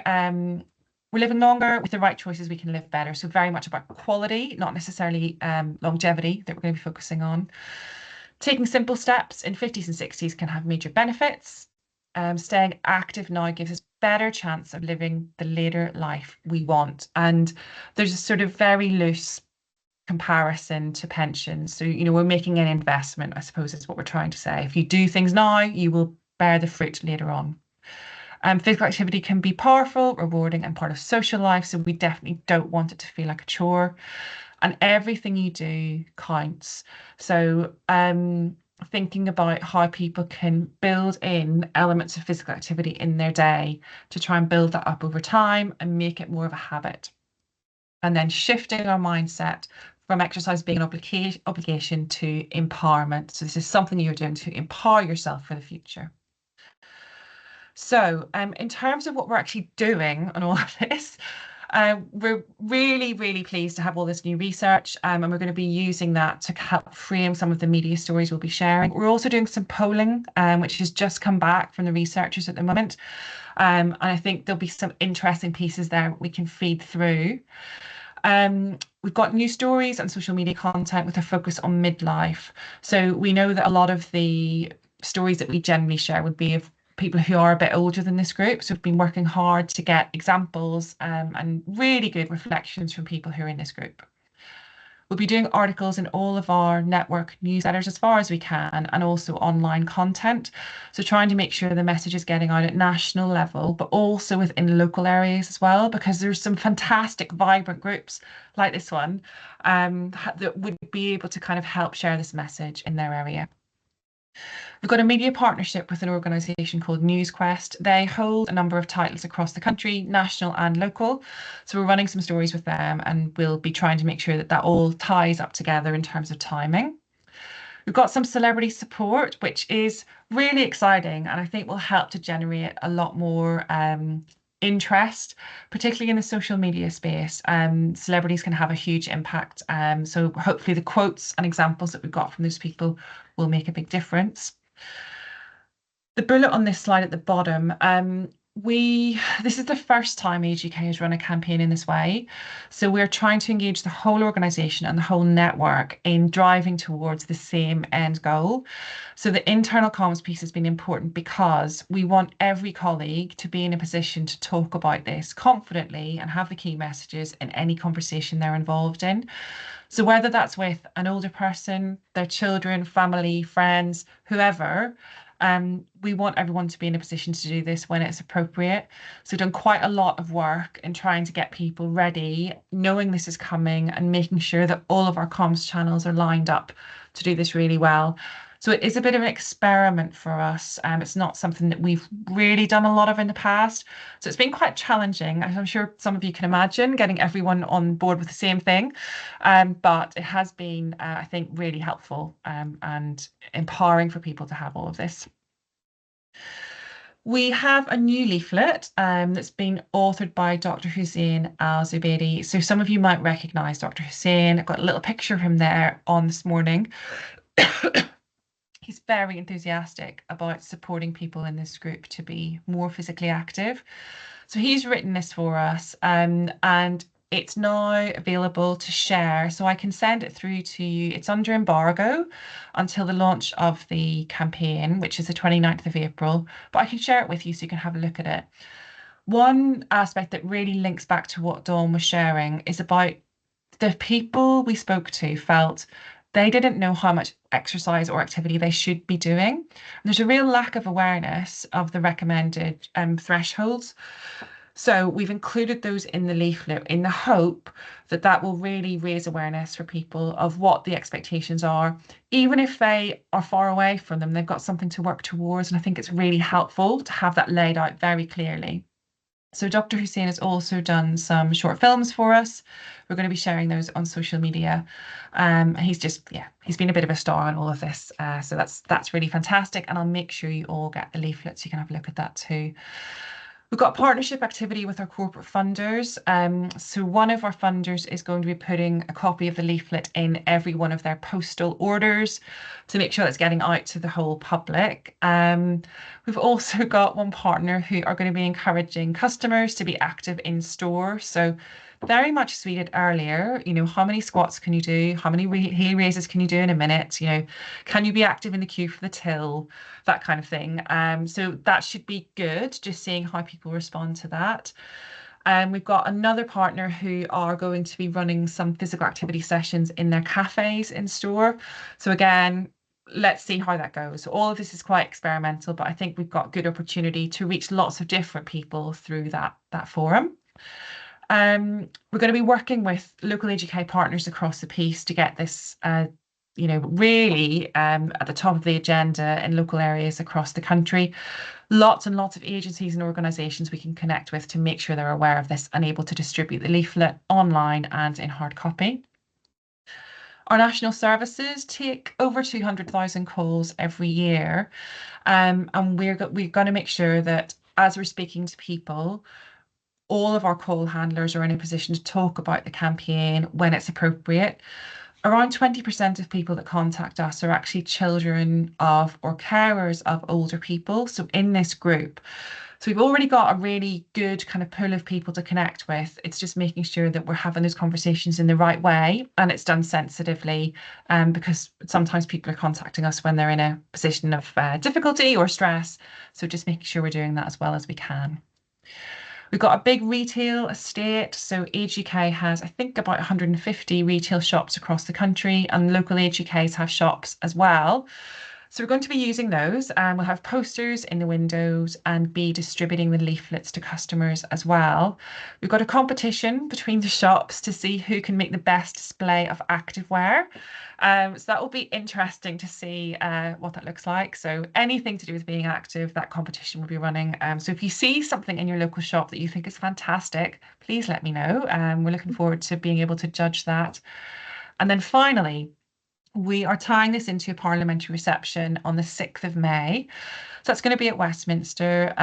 we're living longer. With the right choices, we can live better. So very much about quality, not necessarily longevity that we're going to be focusing on. Taking simple steps in 50s and 60s can have major benefits. Staying active now gives us better chance of living the later life we want. And there's a sort of very loose comparison to pensions. So, we're making an investment, I suppose is what we're trying to say. If you do things now, you will bear the fruit later on. Physical activity can be powerful, rewarding, and part of social life. So we definitely don't want it to feel like a chore. And everything you do counts. So thinking about how people can build in elements of physical activity in their day to try and build that up over time and make it more of a habit. And then shifting our mindset from exercise being an obligation to empowerment. So this is something you're doing to empower yourself for the future. So in terms of what we're actually doing on all of this, we're really, really pleased to have all this new research, and we're going to be using that to help frame some of the media stories we'll be sharing. We're also doing some polling, which has just come back from the researchers at the moment. And I think there'll be some interesting pieces there we can feed through. We've got news stories and social media content with a focus on midlife. So we know that a lot of the stories that we generally share would be of people who are a bit older than this group. So we've been working hard to get examples and really good reflections from people who are in this group. We'll be doing articles in all of our network newsletters as far as we can, and also online content. So trying to make sure the message is getting out at national level, but also within local areas as well, because there's some fantastic, vibrant groups like this one that would be able to kind of help share this message in their area. We've got a media partnership with an organisation called NewsQuest. They hold a number of titles across the country, national and local. So we're running some stories with them, and we'll be trying to make sure that that all ties up together in terms of timing. We've got some celebrity support, which is really exciting, and I think will help to generate a lot more interest, particularly in the social media space. Celebrities can have a huge impact. So hopefully the quotes and examples that we've got from those people will make a big difference. The bullet on this slide at the bottom, this is the first time Age UK has run a campaign in this way. So we're trying to engage the whole organisation and the whole network in driving towards the same end goal. So the internal comms piece has been important because we want every colleague to be in a position to talk about this confidently and have the key messages in any conversation they're involved in. So whether that's with an older person, their children, family, friends, whoever, we want everyone to be in a position to do this when it's appropriate. So we've done quite a lot of work in trying to get people ready, knowing this is coming, and making sure that all of our comms channels are lined up to do this really well. So it is a bit of an experiment for us. It's not something that we've really done a lot of in the past. So it's been quite challenging. I'm sure some of you can imagine getting everyone on board with the same thing. But it has been, I think, really helpful and empowering for people to have all of this. We have a new leaflet that's been authored by Dr. Hussein Al-Zubaidi. So some of you might recognise Dr. Hussein. I've got a little picture of him there on this morning. He's very enthusiastic about supporting people in this group to be more physically active. So he's written this for us, and it's now available to share. So I can send it through to you. It's under embargo until the launch of the campaign, which is the 29th of April, but I can share it with you so you can have a look at it. One aspect that really links back to what Dawn was sharing is about the people we spoke to felt they didn't know how much exercise or activity they should be doing. There's a real lack of awareness of the recommended thresholds. So we've included those in the leaflet in the hope that that will really raise awareness for people of what the expectations are. Even if they are far away from them, they've got something to work towards. And I think it's really helpful to have that laid out very clearly. So Dr. Hussein has also done some short films for us. We're going to be sharing those on social media. He's been a bit of a star on all of this. So that's really fantastic. And I'll make sure you all get the leaflet so you can have a look at that too. We've got partnership activity with our corporate funders. So one of our funders is going to be putting a copy of the leaflet in every one of their postal orders to make sure it's getting out to the whole public. We've also got one partner who are going to be encouraging customers to be active in store. So very much suited earlier, how many squats can you do? How many heel raises can you do in a minute? Can you be active in the queue for the till? That kind of thing. So that should be good, just seeing how people respond to that. We've got another partner who are going to be running some physical activity sessions in their cafes in store. So again, let's see how that goes. So all of this is quite experimental, but I think we've got good opportunity to reach lots of different people through that forum. We're going to be working with local Age UK partners across the piece to get this really at the top of the agenda in local areas across the country. Lots and lots of agencies and organisations we can connect with to make sure they're aware of this and able to distribute the leaflet online and in hard copy. Our national services take over 200,000 calls every year, and we're going to make sure that as we're speaking to people, all of our call handlers are in a position to talk about the campaign when it's appropriate. Around 20% of people that contact us are actually children of or carers of older people. So in this group, so we've already got a really good kind of pool of people to connect with. It's just making sure that we're having those conversations in the right way and it's done sensitively, because sometimes people are contacting us when they're in a position of difficulty or stress. So just making sure we're doing that as well as we can. We've got a big retail estate. So Age UK has, I think, about 150 retail shops across the country, and local Age UKs have shops as well. So we're going to be using those, and we'll have posters in the windows and be distributing the leaflets to customers as well. We've got a competition between the shops to see who can make the best display of activewear. So that will be interesting to see what that looks like. So anything to do with being active, that competition will be running. So if you see something in your local shop that you think is fantastic, please let me know. We're looking forward to being able to judge that. And then finally, we are tying this into a parliamentary reception on the 6th of May. So that's going to be at Westminster.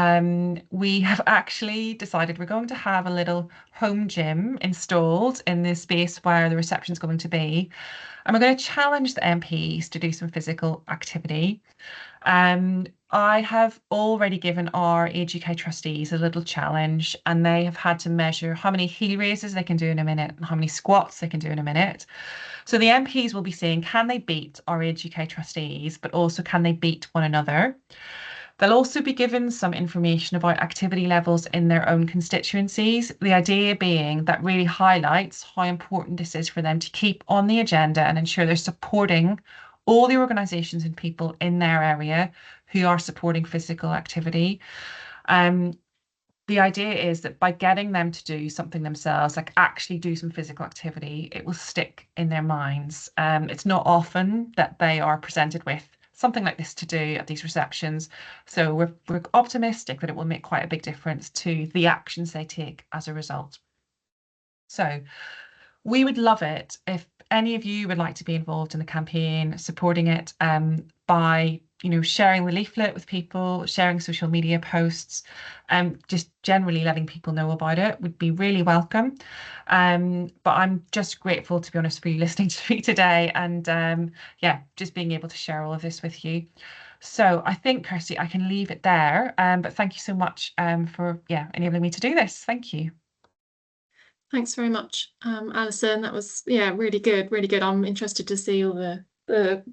We have actually decided we're going to have a little home gym installed in the space where the reception is going to be. And we're going to challenge the MPs to do some physical activity. I have already given our Age UK trustees a little challenge, and they have had to measure how many heel raises they can do in a minute and how many squats they can do in a minute. So the MPs will be saying, can they beat our Age UK trustees, but also can they beat one another? They'll also be given some information about activity levels in their own constituencies. The idea being that really highlights how important this is for them to keep on the agenda and ensure they're supporting all the organisations and people in their area who are supporting physical activity. The idea is that by getting them to do something themselves, like actually do some physical activity, it will stick in their minds. It's not often that they are presented with something like this to do at these receptions. So we're optimistic that it will make quite a big difference to the actions they take as a result. So we would love it if any of you would like to be involved in the campaign, supporting it by sharing the leaflet with people, sharing social media posts, just generally letting people know about it would be really welcome. But I'm just grateful, to be honest, for you listening to me today, and yeah, just being able to share all of this with you. So I think, Kirsty, I can leave it there. But thank you so much for enabling me to do this. Thank you. Thanks very much, Alison. That was really good, really good. I'm interested to see all the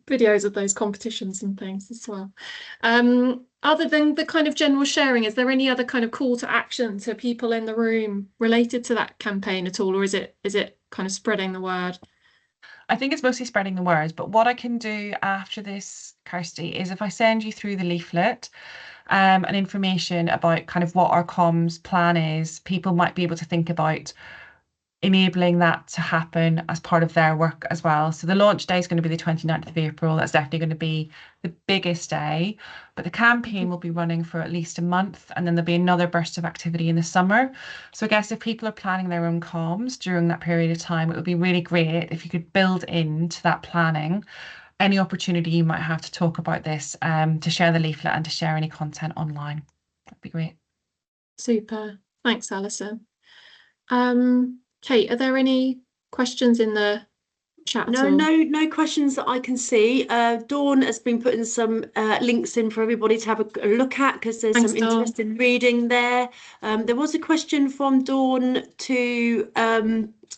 videos of those competitions and things as well. Other than the kind of general sharing, is there any other kind of call to action to people in the room related to that campaign at all, or is it kind of spreading the word? I think it's mostly spreading the word, but what I can do after this, Kirsty, is if I send you through the leaflet and information about kind of what our comms plan is, people might be able to think about enabling that to happen as part of their work as well. So the launch day is going to be the 29th of April. That's definitely going to be the biggest day, but the campaign will be running for at least a month, and then there'll be another burst of activity in the summer. So I guess if people are planning their own comms during that period of time, it would be really great if you could build into that planning any opportunity you might have to talk about this, to share the leaflet and to share any content online. That'd be great. Super. Thanks, Alison. Kate, are there any questions in the chat? No questions that I can see. Dawn has been putting some links in for everybody to have a look at, because there's some interesting reading there. There was a question from Dawn to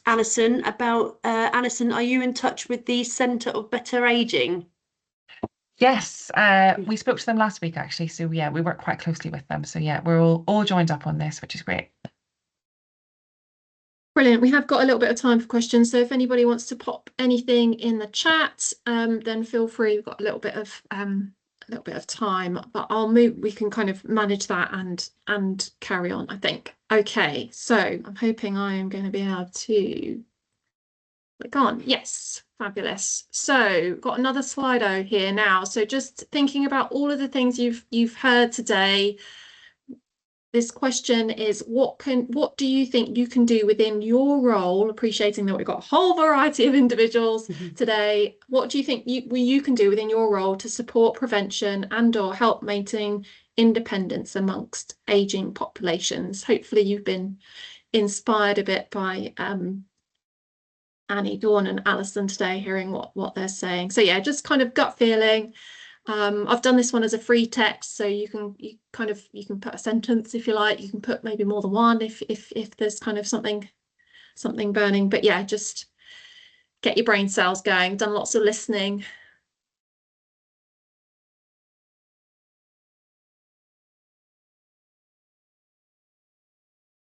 Alison about, Alison, are you in touch with the Centre of Better Ageing? Yes, we spoke to them last week, actually. So yeah, we work quite closely with them. So yeah, we're all joined up on this, which is great. Brilliant. We have got a little bit of time for questions, so if anybody wants to pop anything in the chat, then feel free. We've got a little bit of time, but I'll move. We can kind of manage that and carry on, I think. Okay, so I'm hoping I am going to be able to click on. Yes, fabulous. So got another Slido here now. So just thinking about all of the things you've heard today. This question is, what do you think you can do within your role, appreciating that we've got a whole variety of individuals today, what do you think you can do within your role to support prevention and or help maintain independence amongst ageing populations? Hopefully you've been inspired a bit by Annie, Dawn and Alison today, hearing what they're saying. So yeah, just kind of gut feeling. I've done this one as a free text, so you can put a sentence if you like. You can put maybe more than one if there's kind of something burning. But yeah, just get your brain cells going. Done lots of listening.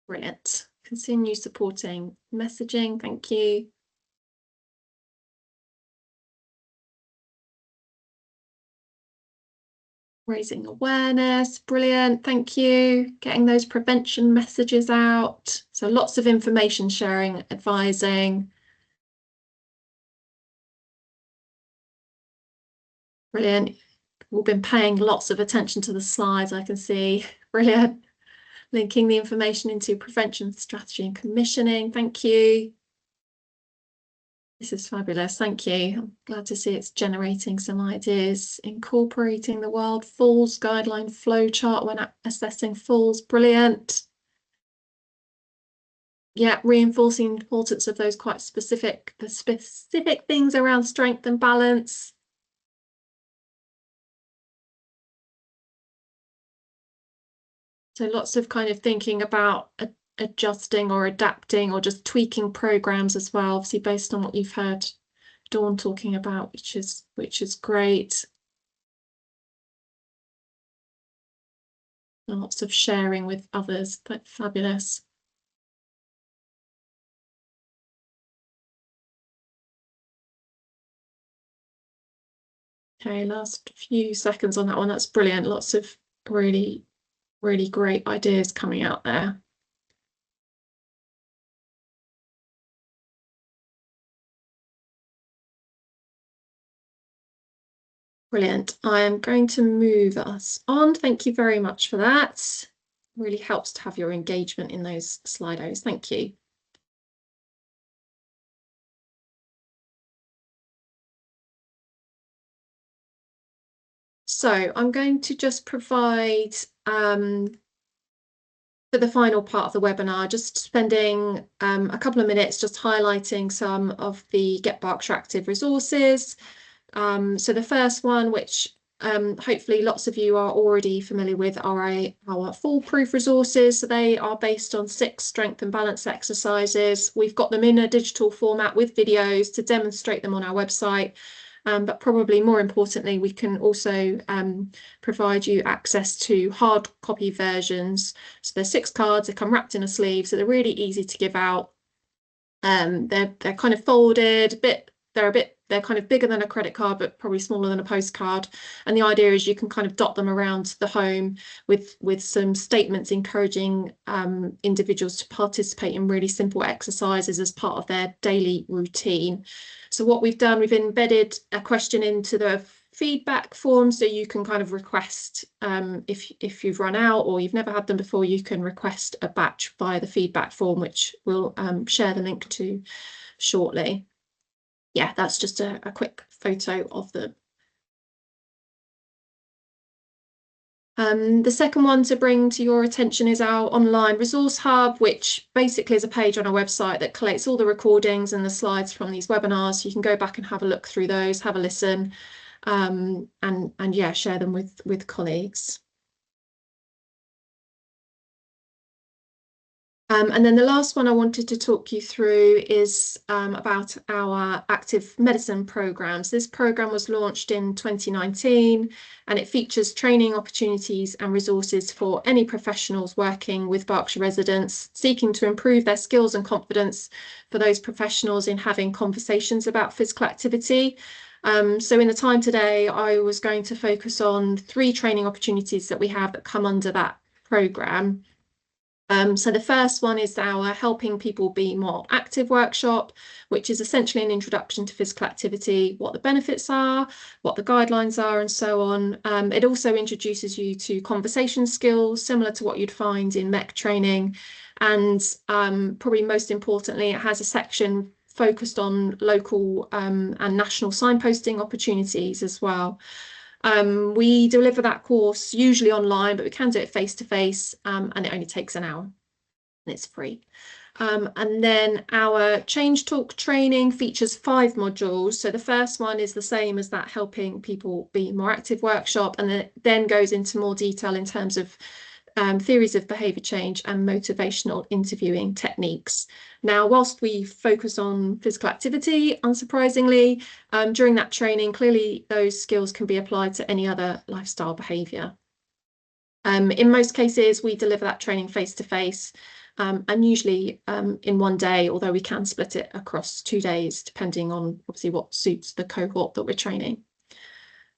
Brilliant. Continue supporting messaging. Thank you. Raising awareness. Brilliant. Thank you. Getting those prevention messages out. So lots of information sharing, advising. Brilliant. We've been paying lots of attention to the slides, I can see. Brilliant. Linking the information into prevention strategy and commissioning. Thank you. This is fabulous. Thank you. I'm glad to see it's generating some ideas. Incorporating the World Falls Guideline flowchart when assessing falls. Brilliant. Yeah, reinforcing the importance of those quite specific things around strength and balance. So lots of kind of thinking about adjusting or adapting or just tweaking programs as well, obviously based on what you've heard Dawn talking about, which is great. Lots of sharing with others, but fabulous. Okay, last few seconds on that one. That's brilliant. Lots of really great ideas coming out there. Brilliant. I am going to move us on. Thank you very much for that. Really helps to have your engagement in those Slidos. Thank you. So I'm going to just provide for the final part of the webinar, just spending a couple of minutes just highlighting some of the Get Berkshire Active resources. So the first one, which hopefully lots of you are already familiar with, are our foolproof resources. So they are based on 6 strength and balance exercises. We've got them in a digital format with videos to demonstrate them on our website. But probably more importantly, we can also provide you access to hard copy versions. So there's 6 cards, they come wrapped in a sleeve, so they're really easy to give out. They're kind of folded, they're kind of bigger than a credit card, but probably smaller than a postcard. And the idea is you can kind of dot them around the home with some statements encouraging individuals to participate in really simple exercises as part of their daily routine. So what we've done, we've embedded a question into the feedback form, so you can kind of request, if you've run out or you've never had them before, you can request a batch via the feedback form, which we'll share the link to shortly. Yeah, that's just a quick photo of them. The second one to bring to your attention is our online resource hub, which basically is a page on our website that collates all the recordings and the slides from these webinars. You can go back and have a look through those, have a listen, and yeah, share them with colleagues. And then the last one I wanted to talk you through is about our active medicine programs. This program was launched in 2019, and it features training opportunities and resources for any professionals working with Berkshire residents, seeking to improve their skills and confidence for those professionals in having conversations about physical activity. So in the time today, I was going to focus on 3 training opportunities that we have that come under that program. So the first one is our Helping People Be More Active workshop, which is essentially an introduction to physical activity, what the benefits are, what the guidelines are, and so on. It also introduces you to conversation skills, similar to what you'd find in MEC training. And probably most importantly, it has a section focused on local and national signposting opportunities as well. We deliver that course usually online, but we can do it face-to-face, and it only takes an hour and it's free. And then our Change Talk training features 5 modules. So the first one is the same as that Helping People Be More Active workshop, and then goes into more detail in terms of theories of behaviour change and motivational interviewing techniques. Now, whilst we focus on physical activity, unsurprisingly, during that training, clearly those skills can be applied to any other lifestyle behaviour. In most cases, we deliver that training face-to-face, and usually in one day, although we can split it across 2 days, depending on obviously what suits the cohort that we're training.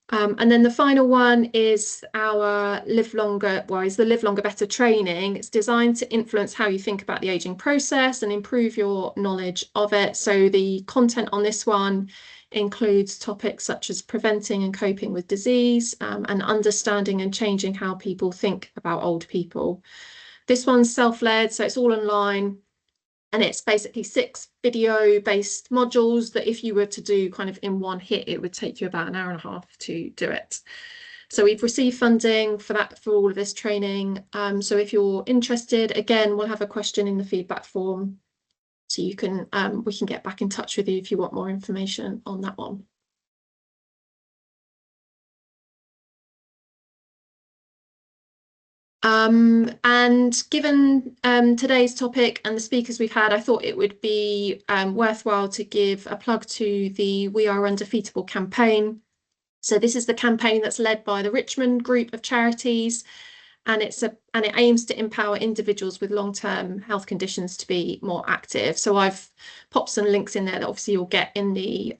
And then the final one is our Live Longer, well, is the Live Longer Better training. It's designed to influence how you think about the aging process and improve your knowledge of it. So the content on this one includes topics such as preventing and coping with disease, and understanding and changing how people think about old people. This one's self-led, so it's all online. And it's basically 6 video-based modules that if you were to do kind of in one hit, it would take you about an hour and a half to do it. So we've received funding for that, for all of this training. So if you're interested, again, we'll have a question in the feedback form. So you can, we can get back in touch with you if you want more information on that one. And given today's topic and the speakers we've had, I thought it would be worthwhile to give a plug to the We Are Undefeatable campaign. So this is the campaign that's led by the Richmond group of charities, and it aims to empower individuals with long-term health conditions to be more active. So I've popped some links in there that obviously you'll get in the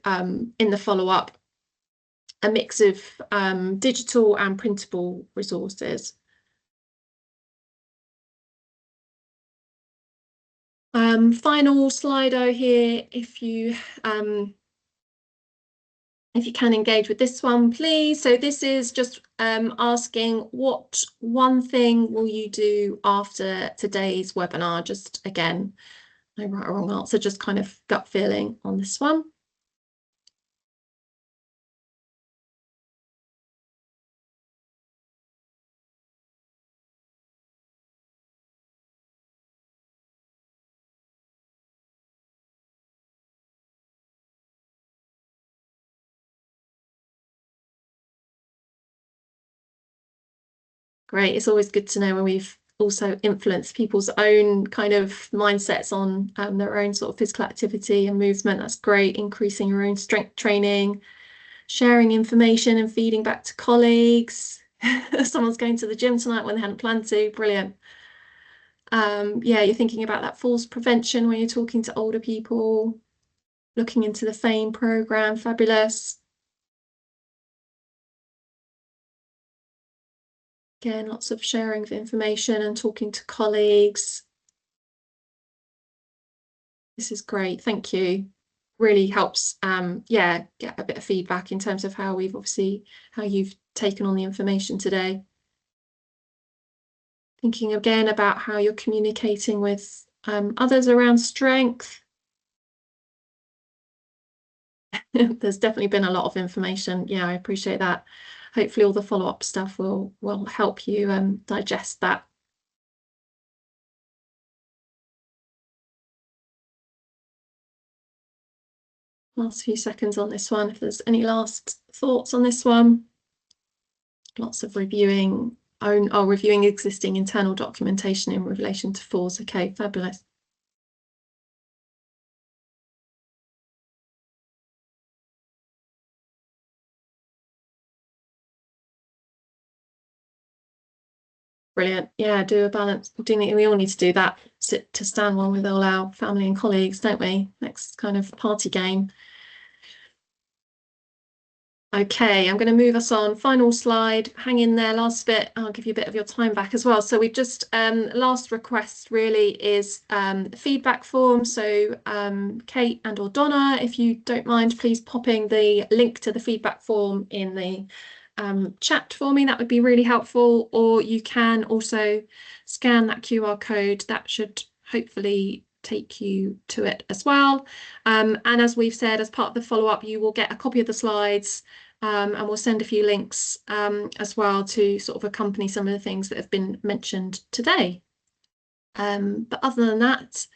follow-up, a mix of digital and printable resources. Final Slido here, if you can engage with this one, please. So this is just asking, what one thing will you do after today's webinar? Just again, no right or wrong answer, just kind of gut feeling on this one. Great. It's always good to know when we've also influenced people's own kind of mindsets on their own sort of physical activity and movement. That's great. Increasing your own strength training, sharing information and feeding back to colleagues. Someone's going to the gym tonight when they hadn't planned to. Brilliant. Yeah, you're thinking about that falls prevention when you're talking to older people, looking into the FAME program. Fabulous. Again, lots of sharing of information and talking to colleagues. This is great, thank you. Really helps, yeah, get a bit of feedback in terms of how you've taken on the information today. Thinking again about how you're communicating with others around strength. There's definitely been a lot of information. Yeah, I appreciate that. Hopefully all the follow-up stuff will help you digest that. Last few seconds on this one, if there's any last thoughts on this one. Lots of reviewing existing internal documentation in relation to falls. Okay, fabulous. Brilliant. Yeah, do a balance. We all need to do that. Sit to stand one with all our family and colleagues, don't we? Next kind of party game. Okay, I'm going to move us on. Final slide. Hang in there. Last bit. I'll give you a bit of your time back as well. So we've just last request really is the feedback form. So Kate and or Donna, if you don't mind, please popping the link to the feedback form in the chat for me. That would be really helpful. Or you can also scan that QR code. That should hopefully take you to it as well. And as we've said, as part of the follow-up, you will get a copy of the slides, and we'll send a few links as well to sort of accompany some of the things that have been mentioned today. But other than that,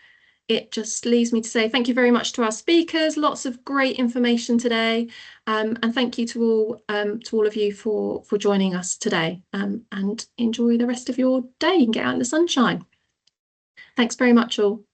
it just leaves me to say thank you very much to our speakers. Lots of great information today, and thank you to all of you for joining us today, and enjoy the rest of your day and get out in the sunshine. Thanks very much all.